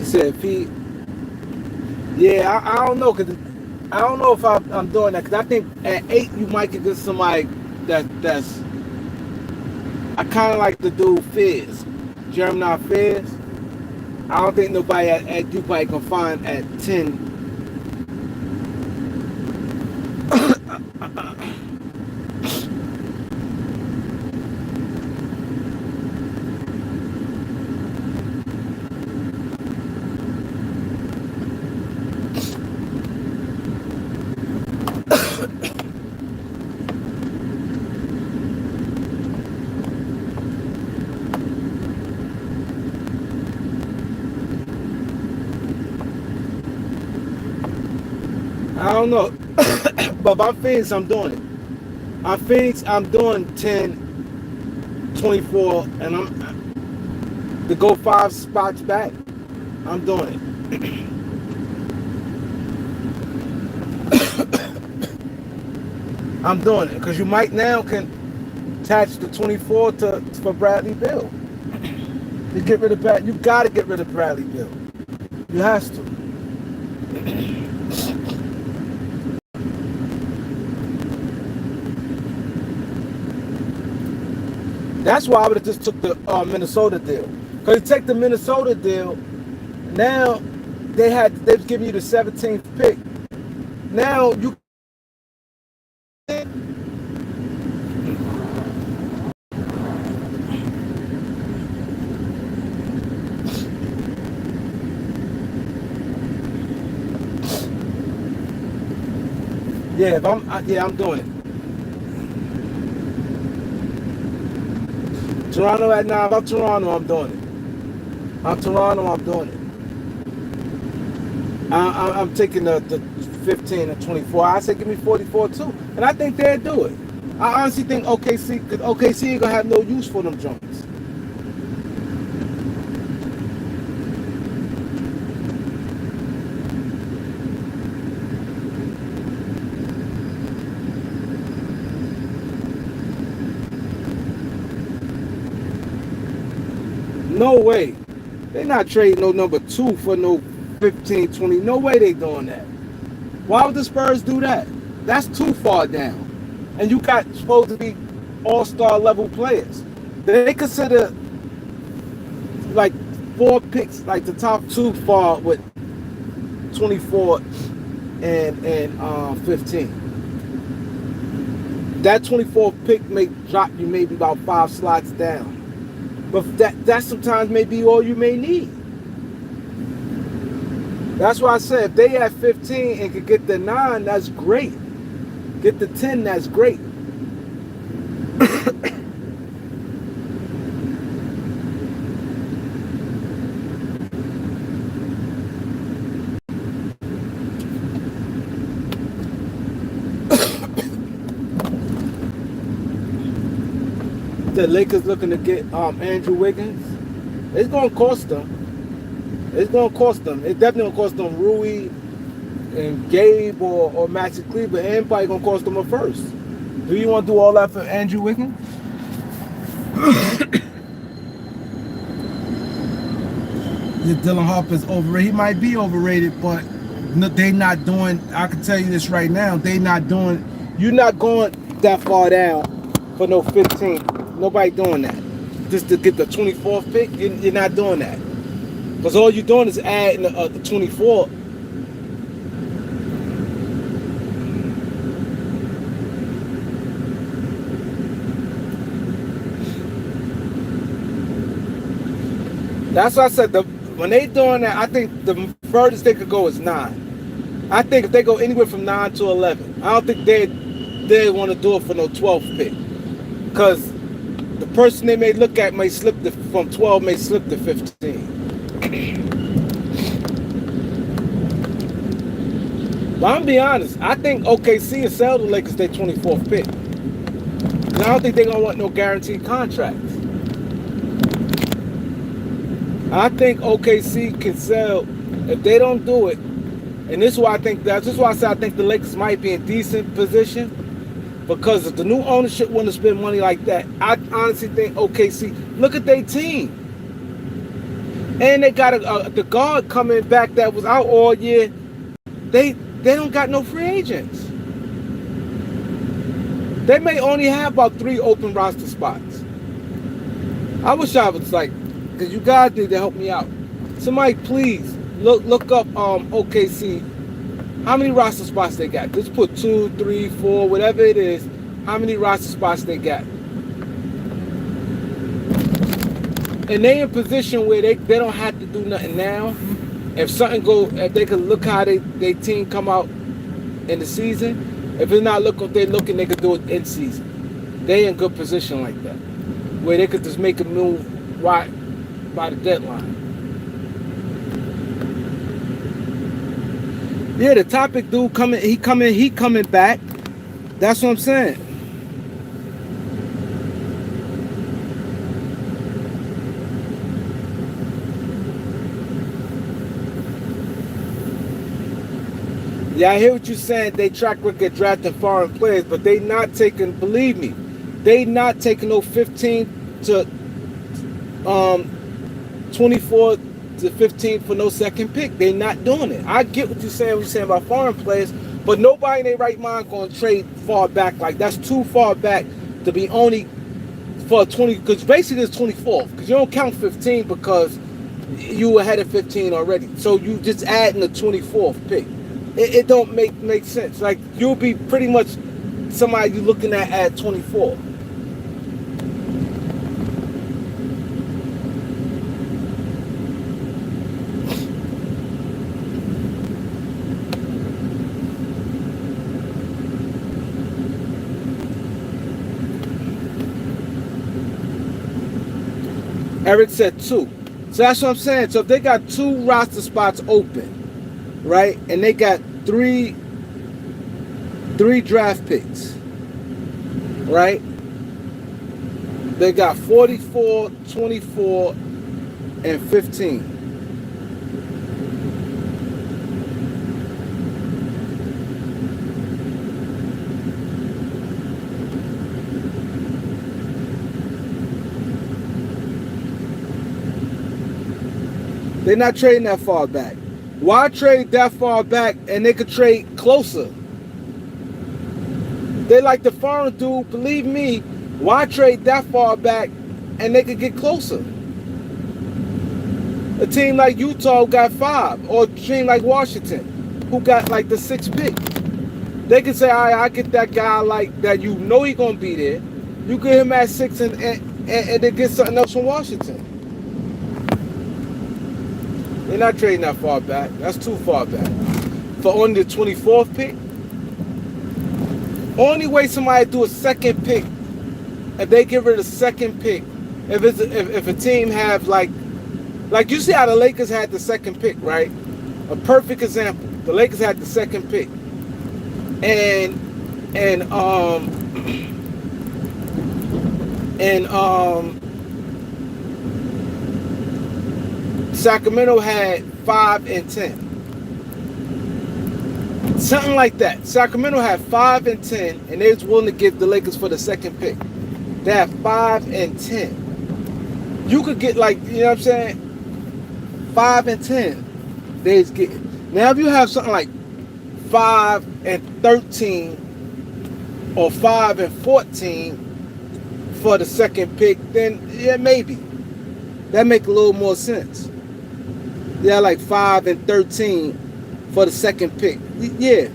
Said if he, yeah, I don't know, because I don't know if I'm doing that, because I think at 8 you might get somebody that's I kind of like to do Fizz, Jeremiah Fizz. I don't think nobody at Dubai can find at 10. I don't know. But if I'm Phoenix, I'm doing it. I'm Phoenix, I'm doing 10, 24, and I'm to go 5 spots back. I'm doing it. I'm doing it because you might now can attach the 24 for Bradley Beal. You get rid of Brad. You got to get rid of Bradley Beal. You has to. That's why I would have just took the Minnesota deal. Because you take the Minnesota deal, now they've given you the 17th pick. Now you I'm doing it. Toronto at 9. If I'm Toronto, I'm doing it. I'm Toronto, I'm doing it. I'm taking the 15 and 24. I say give me 44 too. And I think they'll do it. I honestly think OKC ain't gonna have no use for them joints. No way. They're not trading no number 2 for no 15, 20. No way they doing that. Why would the Spurs do that? That's too far down. And you got supposed to be all-star level players. They consider like 4 picks, like the top 2 far with 24 and 15. That 24 pick may drop you maybe about 5 slots down. But that sometimes may be all you may need. That's why I said if they at 15 and could get the 9, that's great. Get the 10, that's great. The Lakers looking to get Andrew Wiggins. It's gonna cost them. It's gonna cost them. It's definitely gonna cost them Rui and Gabe or Maxi Kleber. And probably gonna cost them a first. Do you want to do all that for Andrew Wiggins? Dylan Harper's overrated. He might be overrated, but they not doing. I can tell you this right now. They not doing. You're not going that far down for no 15. Nobody doing that. Just to get the 24th pick, you're not doing that. Because all you're doing is adding the 24. That's why I said when they doing that, I think the furthest they could go is 9. I think if they go anywhere from 9 to 11, I don't think they want to do it for no 12th pick. Because the person they may look at may slip from 12 may slip to 15. But I'm be honest, I think OKC and sell the Lakers their 24th pick. I don't think they're gonna want no guaranteed contracts. I think OKC can sell if they don't do it, and this is why I think I said I think the Lakers might be in decent position. Because if the new ownership want to spend money like that, I honestly think OKC, look at their team. And they got the guard coming back that was out all year. They don't got no free agents. They may only have about 3 open roster spots. I wish I was like, because you guys need to help me out. Somebody please look up OKC. How many roster spots they got? Just put 2, 3, 4, whatever it is. How many roster spots they got? And they in position where they don't have to do nothing now. If something if they could look how they team come out in the season. If it's not looking what they're looking, they could do it in season. They in good position like that, where they could just make a move right by the deadline. Yeah, the topic dude coming, he coming back. That's what I'm saying. Yeah, I hear what you're saying. They track record drafting foreign players, but they not taking, believe me, they not taking no 15 to 24 to 15 for no second pick. They not doing it. I get what you're saying about foreign players, but nobody in their right mind going to trade far back. Like, that's too far back to be only for 20, because basically it's 24th, because you don't count 15 because you ahead of 15 already. So you just adding the 24th pick. It don't make sense. Like, you'll be pretty much somebody you looking at 24. Eric said 2. So that's what I'm saying. So if they got 2 roster spots open, right, and they got three draft picks, right? They got 44, 24, and 15. They're not trading that far back. Why trade that far back and they could trade closer? They like the foreign dude, believe me, why trade that far back and they could get closer? A team like Utah got 5, or a team like Washington who got like the 6th pick. They can say, all right, I get that guy like that, you know he's gonna be there. You get him at 6 and then get something else from Washington. They're not trading that far back. That's too far back. For only the 24th pick? Only way somebody do a second pick, if they get rid of the second pick, if a team have like you see how the Lakers had the second pick, right? A perfect example. The Lakers had the second pick. And Sacramento had 5 and 10. Something like that. Sacramento had 5 and 10, and they was willing to give the Lakers for the second pick. They had 5 and 10. You could get, like, you know what I'm saying? 5 and 10. They was getting. Now if you have something like 5 and 13 or 5 and 14 for the second pick, then yeah, maybe. That make a little more sense. Yeah, like 5 and 13 for the second pick. Yeah.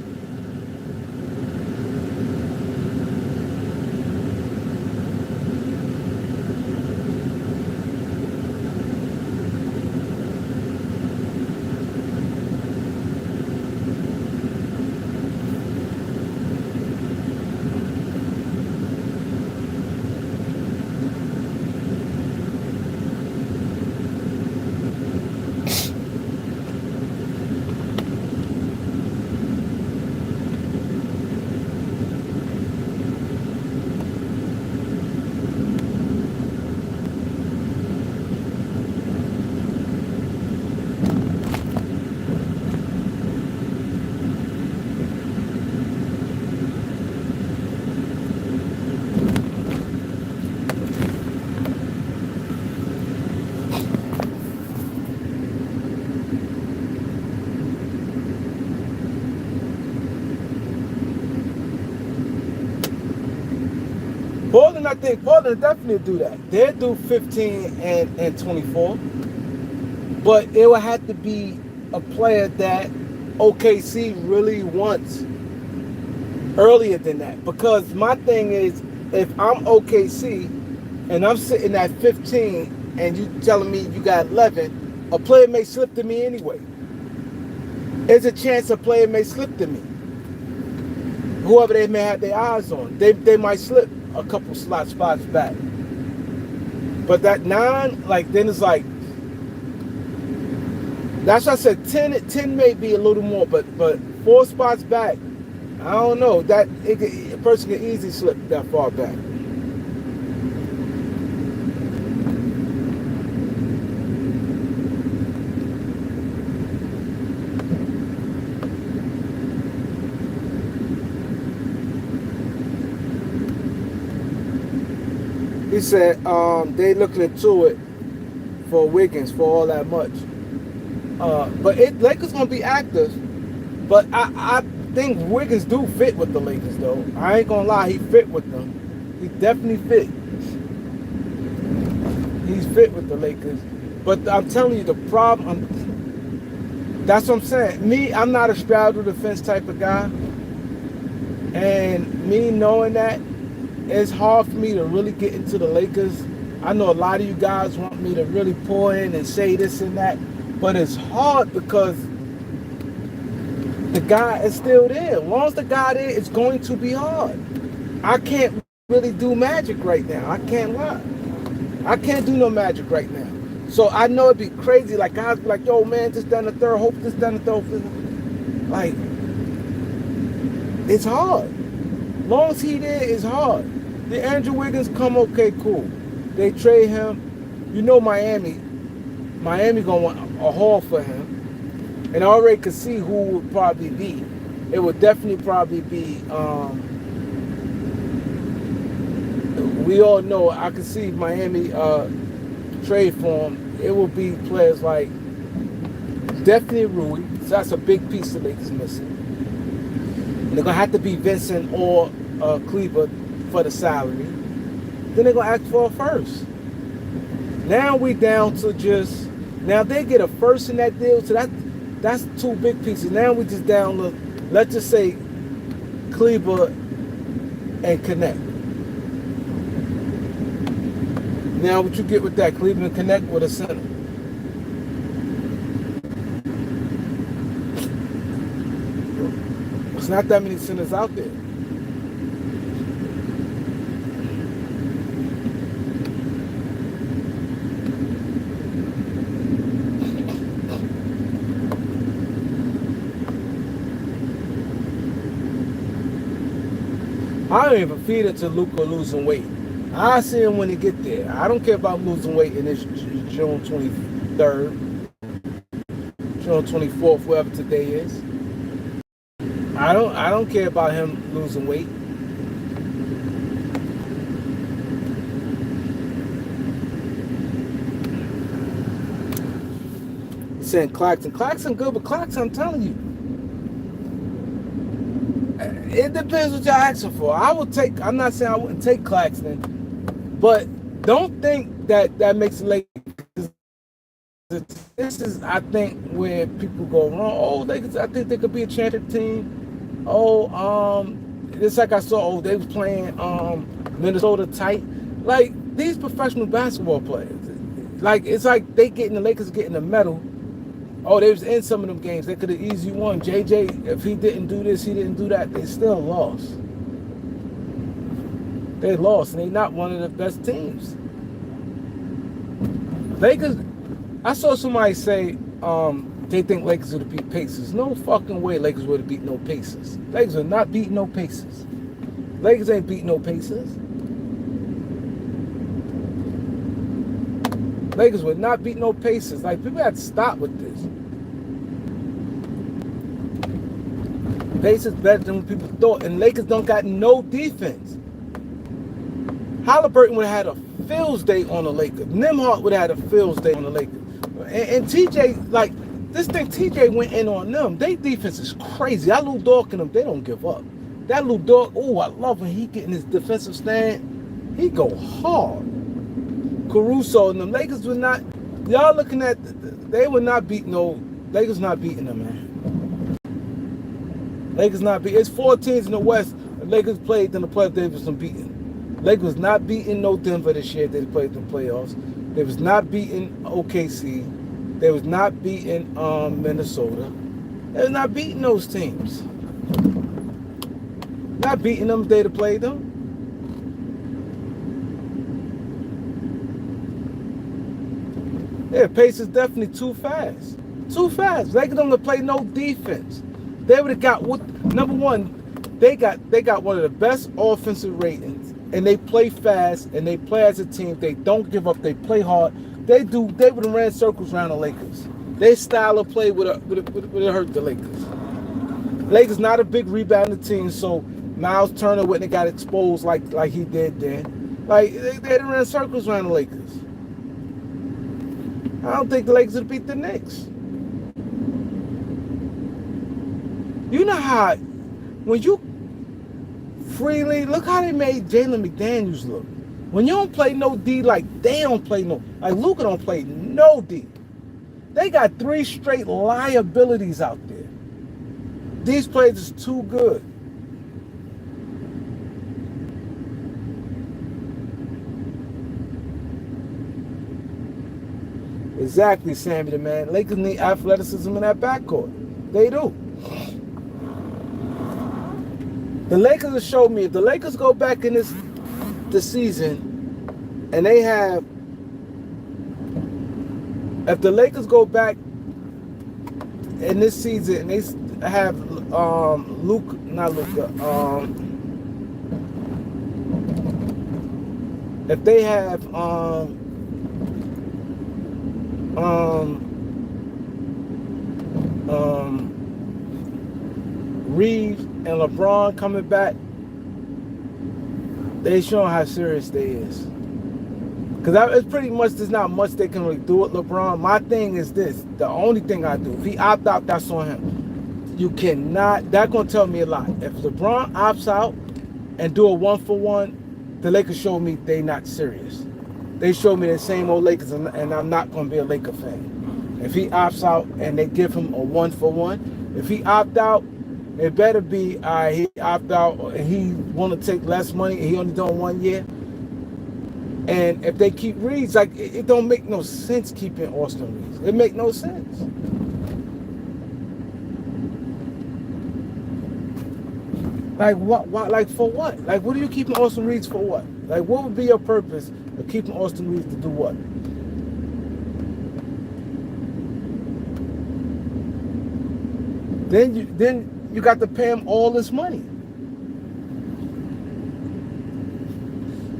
Portland, I think Portland definitely do that. They'll do 15 and 24. But it would have to be a player that OKC really wants earlier than that. Because my thing is, if I'm OKC and I'm sitting at 15 and you telling me you got 11, a player may slip to me anyway. There's a chance a player may slip to me. Whoever they may have their eyes on, they might slip a couple spots back. But that 9, like, then it's like, that's why I said 10 may be a little more, but 4 spots back. I don't know. That a person can easily slip that far back. He said they looking into it for Wiggins for all that much. But Lakers gonna be active. But I think Wiggins do fit with the Lakers though. I ain't gonna lie, he fit with them. He definitely fit. He's fit with the Lakers. But I'm telling you the problem. That's what I'm saying. Me, I'm not a straddle defense type of guy. And me knowing that, it's hard for me to really get into the Lakers. I know a lot of you guys want me to really pour in and say this and that, but it's hard because the guy is still there. As long as the guy there, it's going to be hard. I can't really do magic right now. I can't lie. I can't do no magic right now. So I know it'd be crazy. Like guys be like, yo man, this done the third, hope this done the third. Like, it's hard. As long as he there, it's hard. The Andrew Wiggins come, okay, cool. They trade him. You know Miami gonna want a haul for him. And I already could see who would probably be. It would definitely probably be, we all know, I could see Miami trade for him. It will be players like definitely Rui. So that's a big piece the Lakers missing. And they're gonna have to be Vincent or Kleber for the salary. Then they're gonna ask for a first. Now we down to just, now they get a first in that deal, so that's 2 big pieces. Now we just down to, let's just say Kleber and Connect. Now what you get with that, Kleber and Connect with a center. There's not that many centers out there. I don't even feed it to Luka losing weight. I see him when he get there. I don't care about losing weight in this June 23rd, June 24th, whatever today is. I don't care about him losing weight. He's saying Claxton. Claxton good, but Claxton, I'm telling you, it depends what y'all asking for. I'm not saying I wouldn't take Claxton, but don't think that makes it late. This is, I think, where people go wrong. I think they could be a championship team. It's like I saw, they was playing Minnesota tight. Like, these professional basketball players, like, it's like the Lakers getting a medal. They was in some of them games. They could have easily won. JJ, if he didn't do this, he didn't do that, they still lost. They lost, and they're not one of the best teams. Lakers, I saw somebody say they think Lakers would have beat Pacers. No fucking way Lakers would have beat no Pacers. Lakers would not beat no Pacers. Lakers ain't beat no Pacers. Lakers would not beat no Pacers. Like, people have to stop with this. Pacers better than what people thought, and Lakers don't got no defense. Halliburton would have had a Fields day on the Lakers. Nembhard would have had a Fields day on the Lakers. And TJ, like, this thing, TJ went in on them. Their defense is crazy. That Lou Dort and them, they don't give up. That Lou Dort, I love when he get in his defensive stand. He go hard. Caruso and them Lakers would not, y'all looking at, they would not beat Lakers not beating them, man. Lakers not beating, it's 4 teams in the West. The Lakers played in the playoffs, they was unbeaten. Lakers was not beating no Denver this year, they played in the playoffs. They was not beating OKC. They was not beating Minnesota. They was not beating those teams. Not beating them if they'd have played them. Yeah, Pacers definitely too fast. Too fast. Lakers don't play no defense. They would have got what number one. They got one of the best offensive ratings, and they play fast and they play as a team. They don't give up. They play hard. They would have ran circles around the Lakers. Their style of play would have hurt the Lakers. Lakers not a big rebounding team, so Miles Turner wouldn't have got exposed like he did then. Like they ran circles around the Lakers. I don't think the Lakers would beat the Knicks. You know how when you freely look how they made Jalen McDaniels look. When you don't play no D like they don't play no, like Luka don't play no D. They got 3 straight liabilities out there. These players is too good. Exactly, Sammy the man. Lakers need athleticism in that backcourt. They do. The Lakers have showed me if the Lakers go back in this season and they have, if the Lakers go back in this season and they have if they have Reeves and LeBron coming back, they showing how serious they is. Because it's pretty much, there's not much they can really do with LeBron. My thing is this, the only thing I do, if he opt out, that's on him. You cannot, that's going to tell me a lot. If LeBron opts out and do a 1-for-1, the Lakers show me they not serious. They show me the same old Lakers, and I'm not going to be a Laker fan. If he opts out and they give him a 1-for-1, if he opt out, it better be he opt out and he want to take less money and he only done 1 year. And if they keep Reeves, like it don't make no sense keeping Austin Reeves. It make no sense. Like what? Like for what? Like what are you keeping Austin Reeves for? What? Like what would be your purpose of keeping Austin Reeves to do what? Then you got to pay him all this money.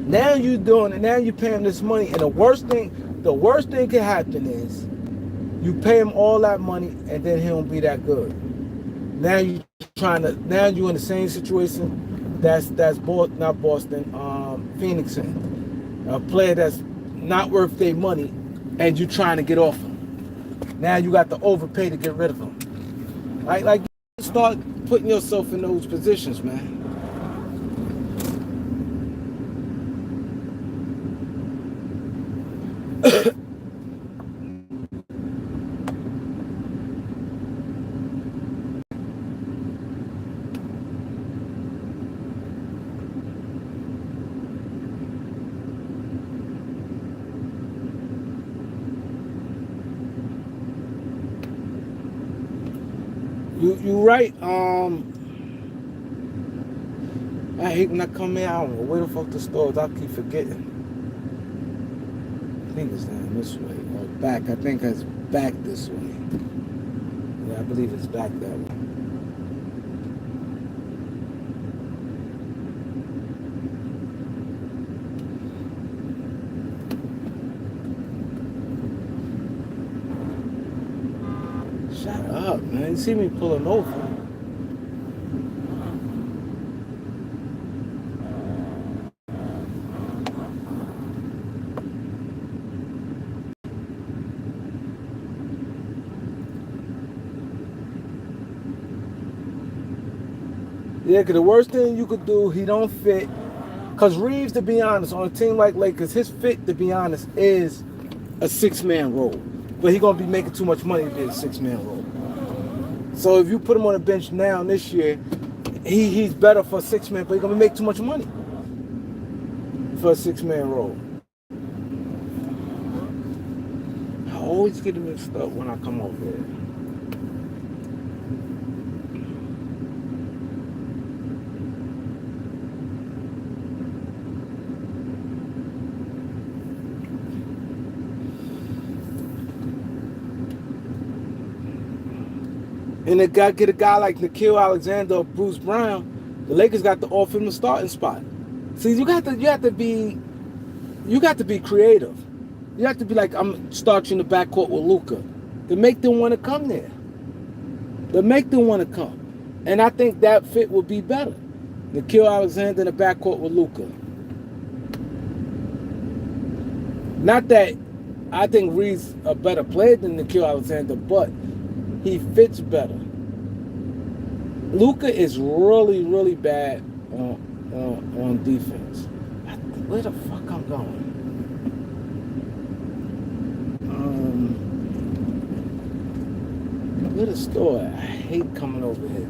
Now you're doing it. Now you're paying him this money, and the worst thing can happen is you pay him all that money, and then he don't be that good. Now you're in the same situation that's not Boston, Phoenix in. A player that's not worth their money, and you're trying to get off him. Now you got to overpay to get rid of him. Like you start putting yourself in those positions, man. You right. I hate when I come in. I don't know where the fuck the store is. I keep forgetting. I think it's down this way or back. I think it's back this way. Yeah, I believe it's back that way. Shut up, man. You see me pulling over. Yeah, because the worst thing you could do, he don't fit. Because Reeves, to be honest, on a team like Lakers, his fit, to be honest, is a 6-man role. But he's going to be making too much money to be a 6-man role. So if you put him on the bench now this year, he's better for a 6-man, but he's going to make too much money for a 6-man role. I always get mixed up when I come over here. And they got to get a guy like Nikhil Alexander or Bruce Brown. The Lakers got to offer him a starting spot. See, you have to be creative. You have to be like, I'm starting the backcourt with Luka to make them want to come there. To make them want to come. And I think that fit would be better. Nikhil Alexander in the backcourt with Luka. Not that I think Reed's a better player than Nikhil Alexander, but he fits better. Luka is really, really bad on defense. Where the fuck I'm going? Where the store? I hate coming over here. I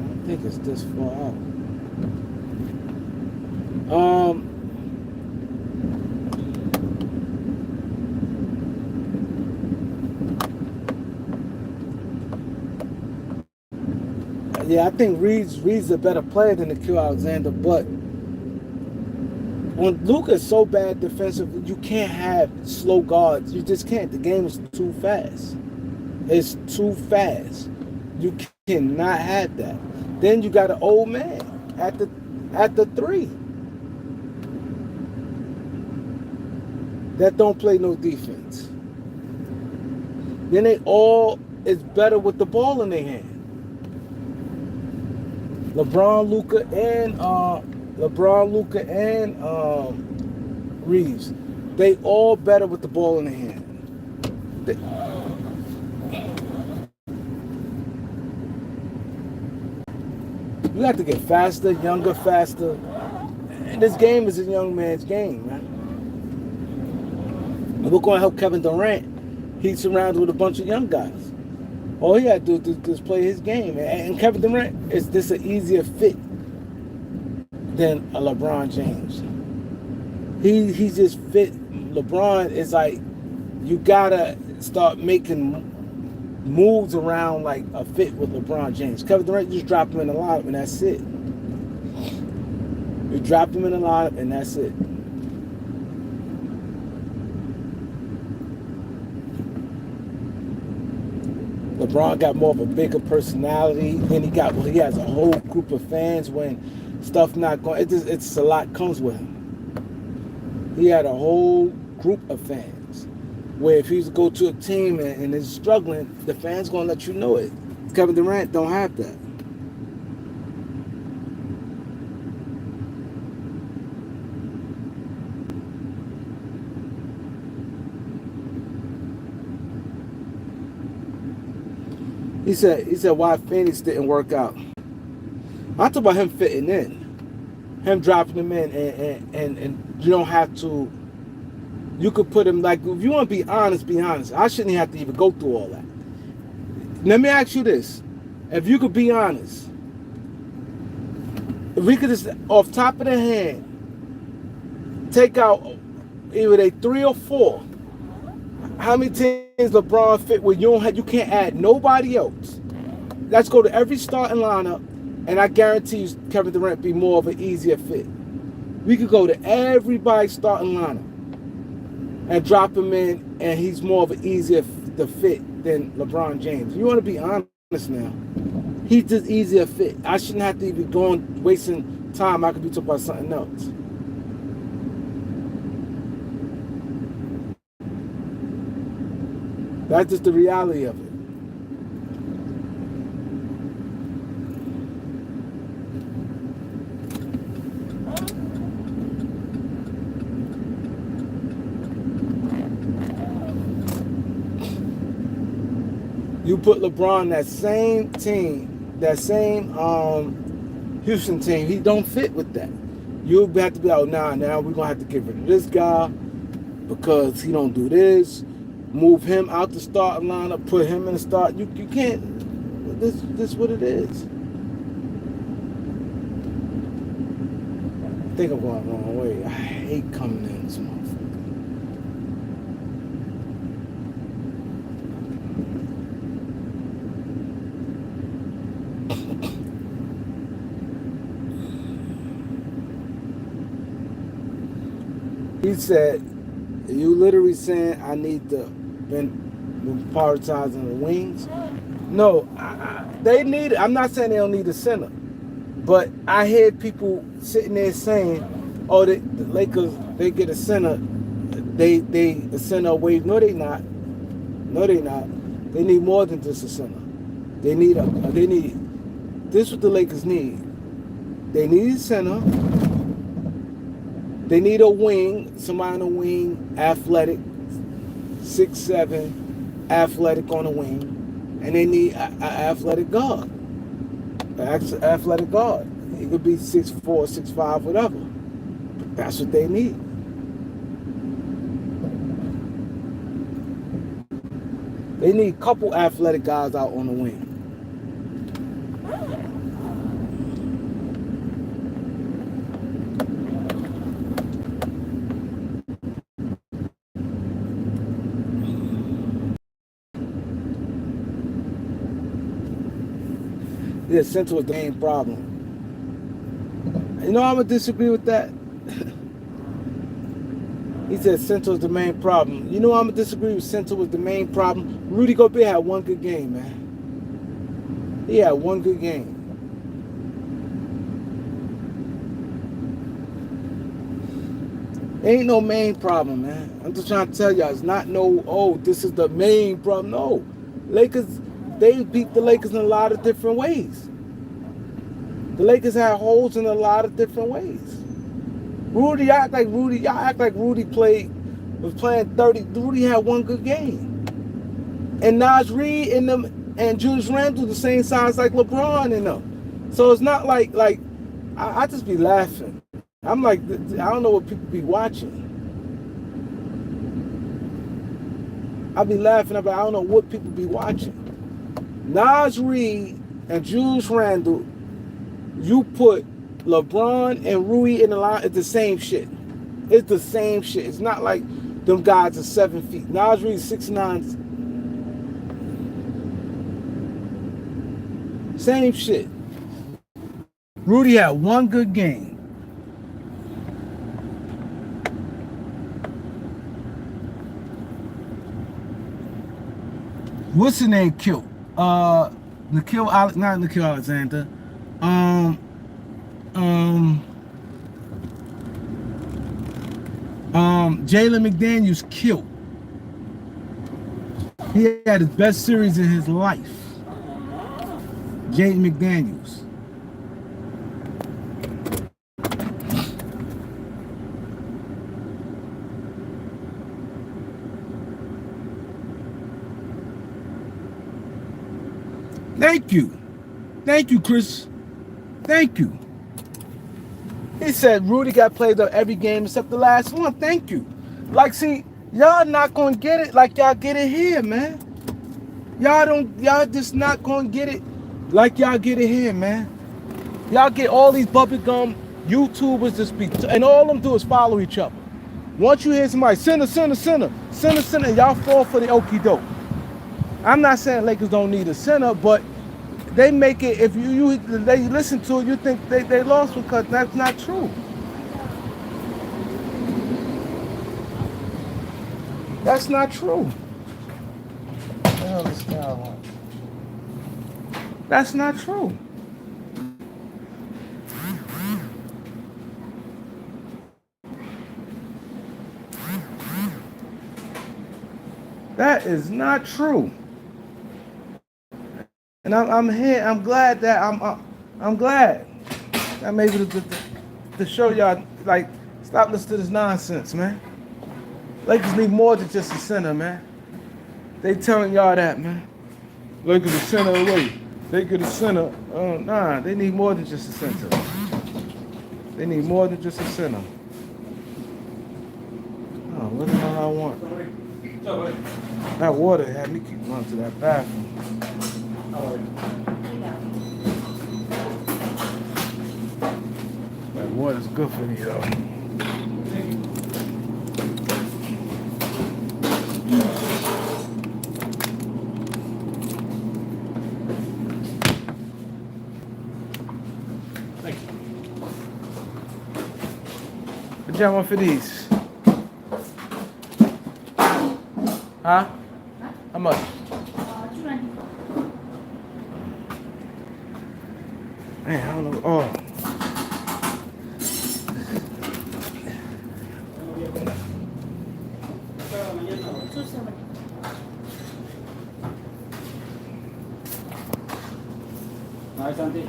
don't think it's this far out. Yeah, I think Reed's a better player than Nikhil Alexander, but when Luka is so bad defensively, you can't have slow guards. You just can't. The game is too fast. It's too fast. You cannot have that. Then you got an old man at the three that don't play no defense. Then they all is better with the ball in their hand. LeBron, Luka, and Reeves, they all better with the ball in their hand. You have to get faster, younger, faster. And this game is a young man's game, man. And we're going to help Kevin Durant. He's surrounded with a bunch of young guys. All he had to do is just play his game. And Kevin Durant is this an easier fit than a LeBron James. He just fit. LeBron is like, you gotta start making moves around like a fit with LeBron James. Kevin Durant, you just drop him in the lineup and that's it. You drop him in the lineup and that's it. LeBron got more of a bigger personality. Then he has a whole group of fans when stuff not going. It's a lot comes with him. He had a whole group of fans where if he's to go to a team and is struggling, the fans gonna let you know it. Kevin Durant don't have that. He said why Phoenix didn't work out. I talk about him fitting in. Him dropping him in and you don't have to. You could put him like, if you want to be honest, be honest. I shouldn't have to even go through all that. Let me ask you this. If you could be honest, if we could just off top of the hand take out either they 3 or 4, how many teams LeBron fit where you can't add nobody else? Let's go to every starting lineup, and I guarantee you Kevin Durant be more of an easier fit. We could go to everybody's starting lineup and drop him in, and he's more of an easier to fit than LeBron James. You want to be honest now. He's just easier fit. I shouldn't have to even go wasting time. I could be talking about something else. That's just the reality of it. You put LeBron in that same team, that same Houston team, he don't fit with that. You'll have to be out now we're going to have to get rid of this guy because he don't do this. Move him out the starting lineup, put him in the start. You can't. This is what it is. I think I'm going the wrong way. I hate coming in this motherfucker. He said, you literally saying I need to been prioritizing the wings. No, they need. I'm not saying they don't need a center, but I hear people sitting there saying, "Oh, the Lakers they get a center, they a center away." No, they not. No, they not. They need more than just a center. They need a. They need. This is what the Lakers need. They need a center. They need a wing, somebody on the wing, athletic, 6'7", athletic on the wing, and they need an athletic guard. An athletic guard. It could be 6'4", 6'5", whatever. But that's what they need. They need a couple athletic guys out on the wing. Yeah, center was the main problem. You know I'm gonna disagree with that. He said center was the main problem. You know I'm gonna disagree with center was the main problem. Rudy Gobert had one good game, man. He had one good game. Ain't no main problem, man. I'm just trying to tell y'all, it's not no, oh, this is the main problem. No. Lakers, they beat the Lakers in a lot of different ways. The Lakers had holes in a lot of different ways. Rudy, y'all act like Rudy was playing 30. Rudy had one good game. And Naj Reid and them and Julius Randle the same size like LeBron and them. So it's not like I just be laughing. I'm like, I don't know what people be watching. I be laughing about, I don't know what people be watching. Naj Reid and Julius Randle, you put LeBron and Rui in the line, it's the same shit. It's the same shit. It's not like them guys are 7 feet. Naj Reid 6'9". Same shit. Rudy had one good game. What's the name killed? Not Nikhil Alexander. Jalen McDaniels killed. He had his best series in his life. Jaden McDaniels. Thank you. Thank you, Chris. Thank you. He said Rudy got played up every game except the last one. Thank you. Like, see, y'all not gonna get it like y'all get it here, man. Y'all just not gonna get it like y'all get it here, man. Y'all get all these bubblegum YouTubers to speak, and all them do is follow each other. Once you hear somebody, center, y'all fall for the okie doke. I'm not saying Lakers don't need a center, but they make it, if they listen to it, you think they lost because that's not true. That's not true. What the hell is this guy on? That's not true. That is not true. And I'm here. I'm glad that I'm glad. I'm able to show y'all, like, stop listening to this nonsense, man. Lakers need more than just a center, man. They telling y'all that, man. Lakers a center away. They get a center. Nah, they need more than just a center. They need more than just a center. Oh, what the hell I want? That water had me keep running to that bathroom. That water's good for me, though. Thank you. What y'all want for these? Huh? How much? 20. Man, I don't know. Oh. 270. Nói Santi.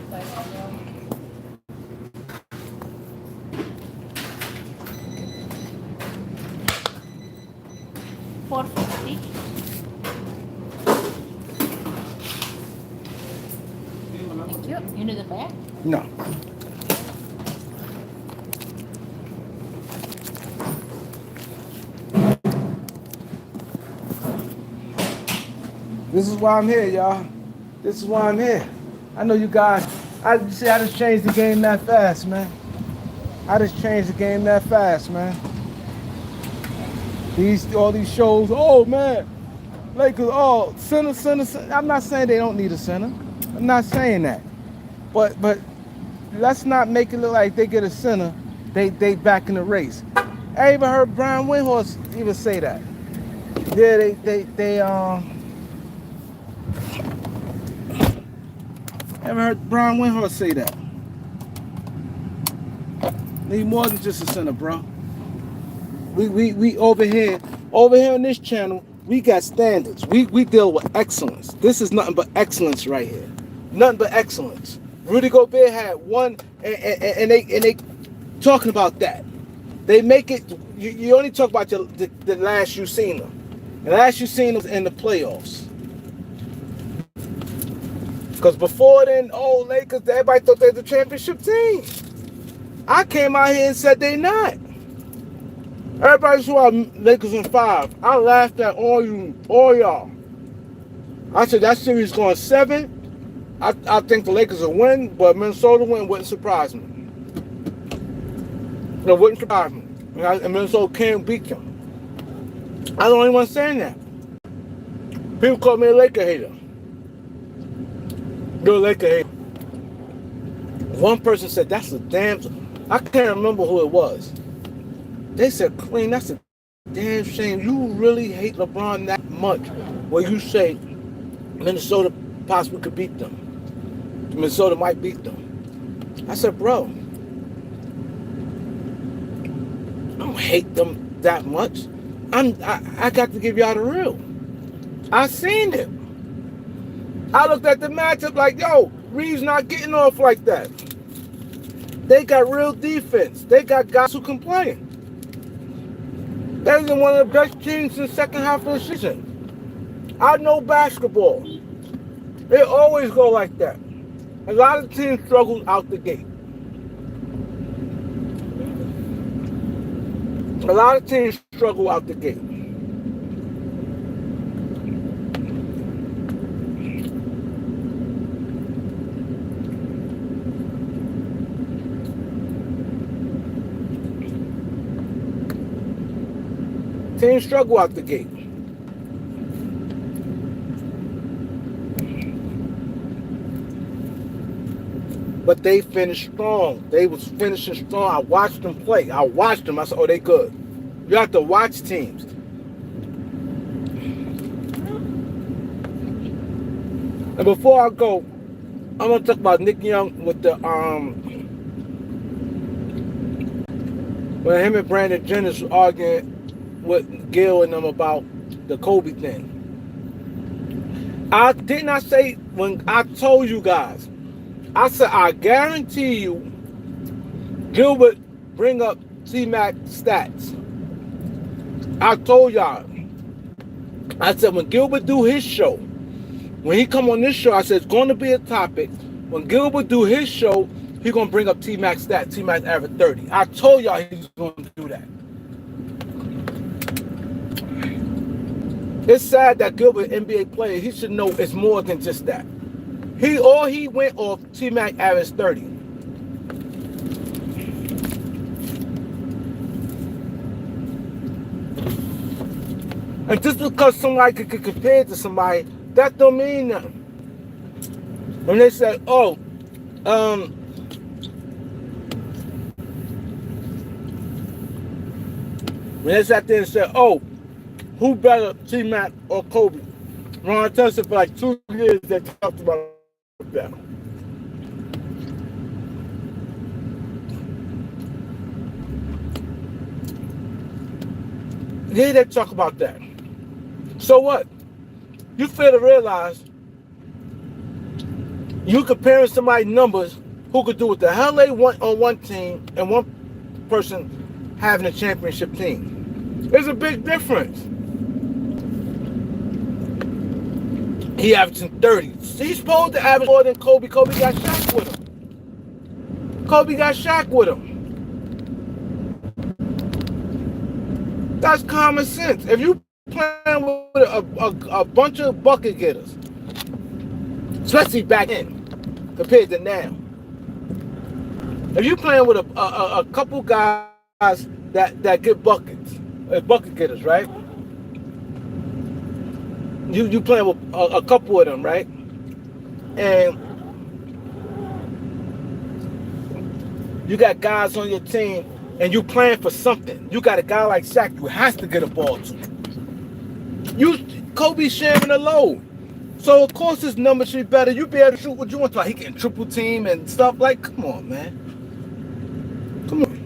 450. Thank you. You need the bag? No. This is why I'm here, y'all. This is why I'm here. I know you guys. I just changed the game that fast, man. I just changed the game that fast, man. All these shows. Oh man, Lakers. Oh, center. I'm not saying they don't need a center. I'm not saying that. But let's not make it look like they get a center. They back in the race. I even heard Brian Windhorst even say that. Yeah, they Ever heard Brian Windhorst say that? Need more than just a center, bro. We over here on this channel, we got standards. We deal with excellence. This is nothing but excellence right here. Nothing but excellence. Rudy Gobert had one, and they talking about that. They make it. You only talk about the last you seen them. The last you seen them in the playoffs. Because before then, Lakers, everybody thought they were the championship team. I came out here and said they not. Everybody saw Lakers in 5. I laughed at all y'all. I said that series going 7. I think the Lakers will win, but Minnesota win wouldn't surprise me. It wouldn't surprise me. And Minnesota can't beat them. I'm the only one saying that. People call me a Laker hater. You're a Laker hater. One person said that's a damn. I can't remember who it was. They said, Clean, that's a damn shame. You really hate LeBron that much where you say Minnesota possibly could beat them. Minnesota might beat them. I said, bro, I don't hate them that much. I got to give y'all the real. I seen it. I looked at the matchup like, yo, Reeves not getting off like that. They got real defense. They got guys who can play. They're one of the best teams in the second half of the season. I know basketball. They always go like that. A lot of teams struggle out the gate. A lot of teams struggle out the gate. Teams struggle out the gate. But they finished strong. They was finishing strong. I watched them play. I said, oh, they good. You have to watch teams. And before I go, I'm gonna talk about Nick Young with the when him and Brandon Jennings was arguing with Gil and them about the Kobe thing. I did not say when I told you guys. I said I guarantee you, Gilbert bring up T-Mac stats. I told y'all. I said when Gilbert do his show, when he come on this show, I said it's going to be a topic. When Gilbert do his show, he gonna bring up T-Mac stats. T-Mac average 30. I told y'all he's going to do that. It's sad that Gilbert, N.B.A. player, he should know it's more than just that. He went off T-Mac average 30. And just because somebody could compare it to somebody, that don't mean nothing. When they say, oh, when they sat there and said, oh, who better, T-Mac or Kobe? Ron Tester for like 2 years they talked about that. Yeah, they talk about that. So what? You fail to realize you comparing somebody's numbers who could do what the hell they want on one team and one person having a championship team. There's a big difference. He averaging 30. He's supposed to average more than Kobe. Kobe got Shaq with him. Kobe got Shaq with him. That's common sense. If you playing with a bunch of bucket getters, especially back then, compared to now. If you playing with a couple guys that get buckets, bucket getters, right? You playing with a couple of them, right? And you got guys on your team and you playing for something. You got a guy like Shaq who has to get a ball to. Kobe sharing the load. So of course his numbers should be better. You be able to shoot what you want to. Like he can triple team and stuff. Like, come on, man. Come on.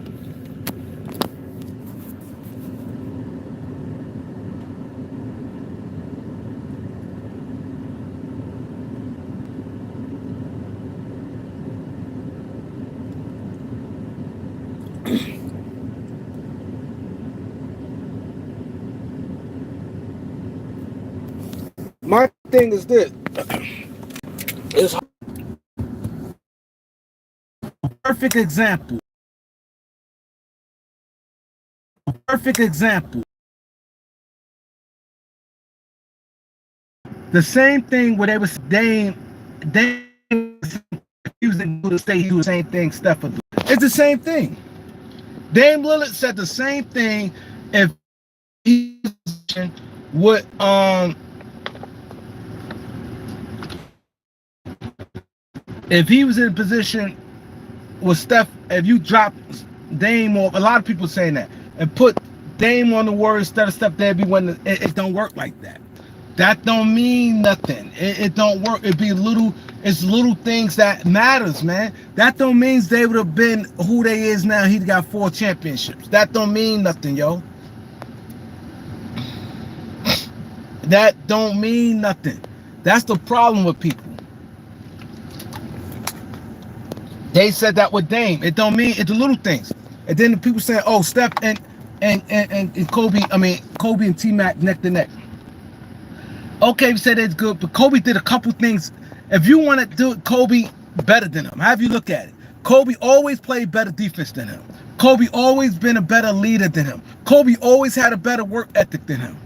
My thing is this. It's perfect example. Perfect example. The same thing where they was Dame using to say he was the same thing Steph would do. It's the same thing. Dame Lillard said the same thing if he would if he was in a position with Steph, if you drop Dame off, a lot of people saying that, and put Dame on the Warriors instead of Steph, they'd be when it don't work like that. That don't mean nothing. It don't work. It's little things that matters, man. That don't mean they would have been who they is now. He got 4 championships. That don't mean nothing, yo. That don't mean nothing. That's the problem with people. They said that with Dame. It don't mean it's the little things. And then the people saying, oh, Steph and Kobe, Kobe and T-Mac neck to neck. Okay, we said it's good, but Kobe did a couple things. If you want to do it, Kobe better than him. Have you look at it? Kobe always played better defense than him. Kobe always been a better leader than him. Kobe always had a better work ethic than him.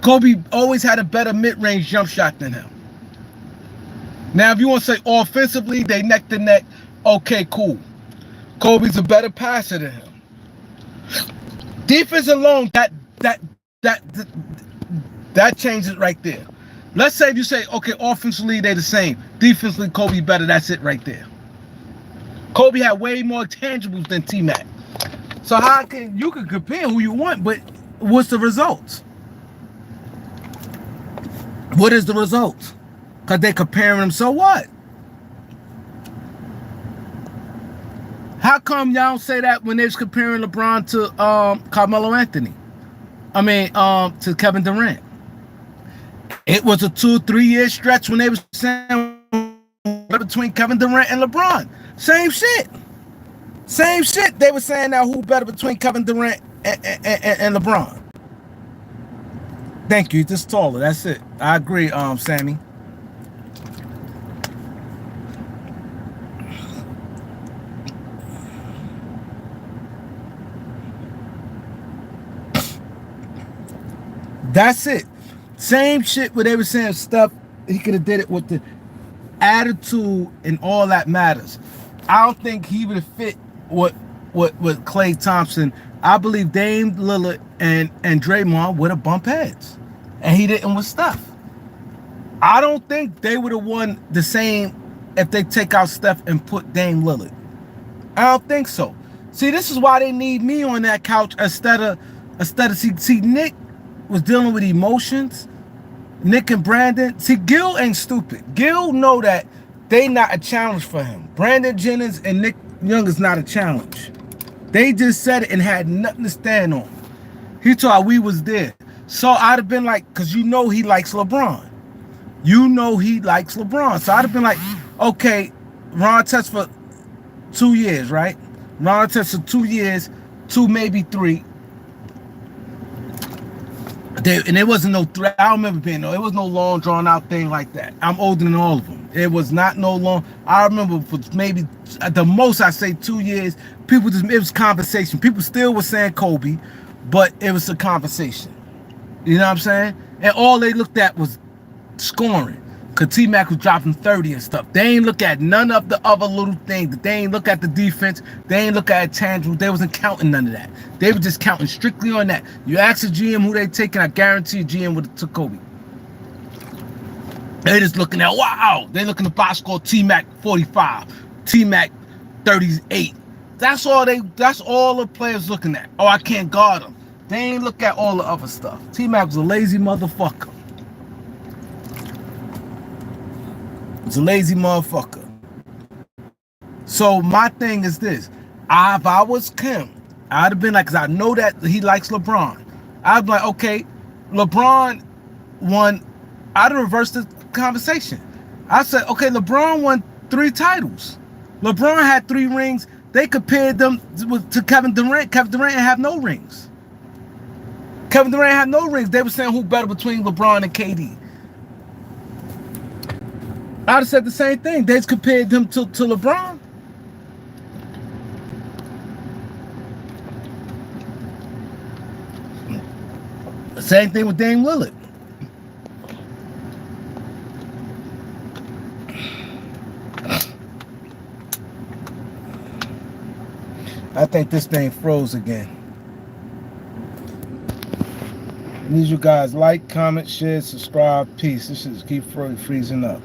Kobe always had a better mid-range jump shot than him. Now, if you want to say offensively, they neck to neck. Okay, cool. Kobe's a better passer than him. Defense alone, that changes right there. Let's say if you say, okay, offensively they're the same. Defensively, Kobe better. That's it right there. Kobe had way more tangibles than T-Mac. So how can you can compare who you want, but what's the results? What is the results? Because they're comparing them, so what? How come y'all don't say that when they was comparing LeBron to Carmelo Anthony? To Kevin Durant. It was a 2-3 year stretch when they was saying between Kevin Durant and LeBron. Same shit. Same shit. They were saying now who better between Kevin Durant and LeBron. Thank you. Just taller. That's it. I agree, Sammy. That's it. Same shit where they were saying stuff. He could have did it with the attitude and all that matters. I don't think he would have fit what Klay Thompson. I believe Dame Lillard and Draymond would have bumped heads, and he didn't with Steph. I don't think they would have won the same if they take out Steph and put Dame Lillard. I don't think so. See, this is why they need me on that couch instead of see Nick was dealing with emotions Nick and Brandon. See, Gil ain't stupid. Gil know that they not a challenge for him. Brandon Jennings and Nick Young is not a challenge. They just said it and had nothing to stand on. He thought we was there. So I'd have been like, because you know he likes LeBron. You know he likes LeBron. So I'd have been like, okay, Ron Test for 2 years, right? Ron Test for 2 years, 2, maybe 3. And it wasn't no 3. I don't remember being it was no long drawn out thing like that. I'm older than all of them. It was not no long. I remember for maybe at the most I say 2 years. People just it was conversation. People still were saying Kobe, but it was a conversation. You know what I'm saying? And all they looked at was scoring. Cause T-Mac was dropping 30 and stuff. They ain't look at none of the other little things. They ain't look at the defense. They ain't look at tangibles. They wasn't counting none of that. They were just counting strictly on that. You ask the GM who they taking, I guarantee a GM would have took Kobe. They just looking at, wow. They looking at the box score, T-Mac 45, T-Mac 38. That's all the players looking at. Oh, I can't guard them. They ain't look at all the other stuff. T-Mac was a lazy motherfucker. It's a lazy motherfucker. So my thing is this. If I was Kim, I'd have been like, because I know that he likes LeBron. I'd be like, okay, LeBron won. I'd have reversed the conversation. I said, okay, LeBron won 3 titles. LeBron had 3 rings. They compared them to Kevin Durant. Kevin Durant have no rings. Kevin Durant had no rings. They were saying who better between LeBron and KD. I'd have said the same thing. They just compared him to LeBron. The same thing with Dame Lillard. I think this thing froze again. Need you guys like, comment, share, subscribe. Peace. This should keep freezing up.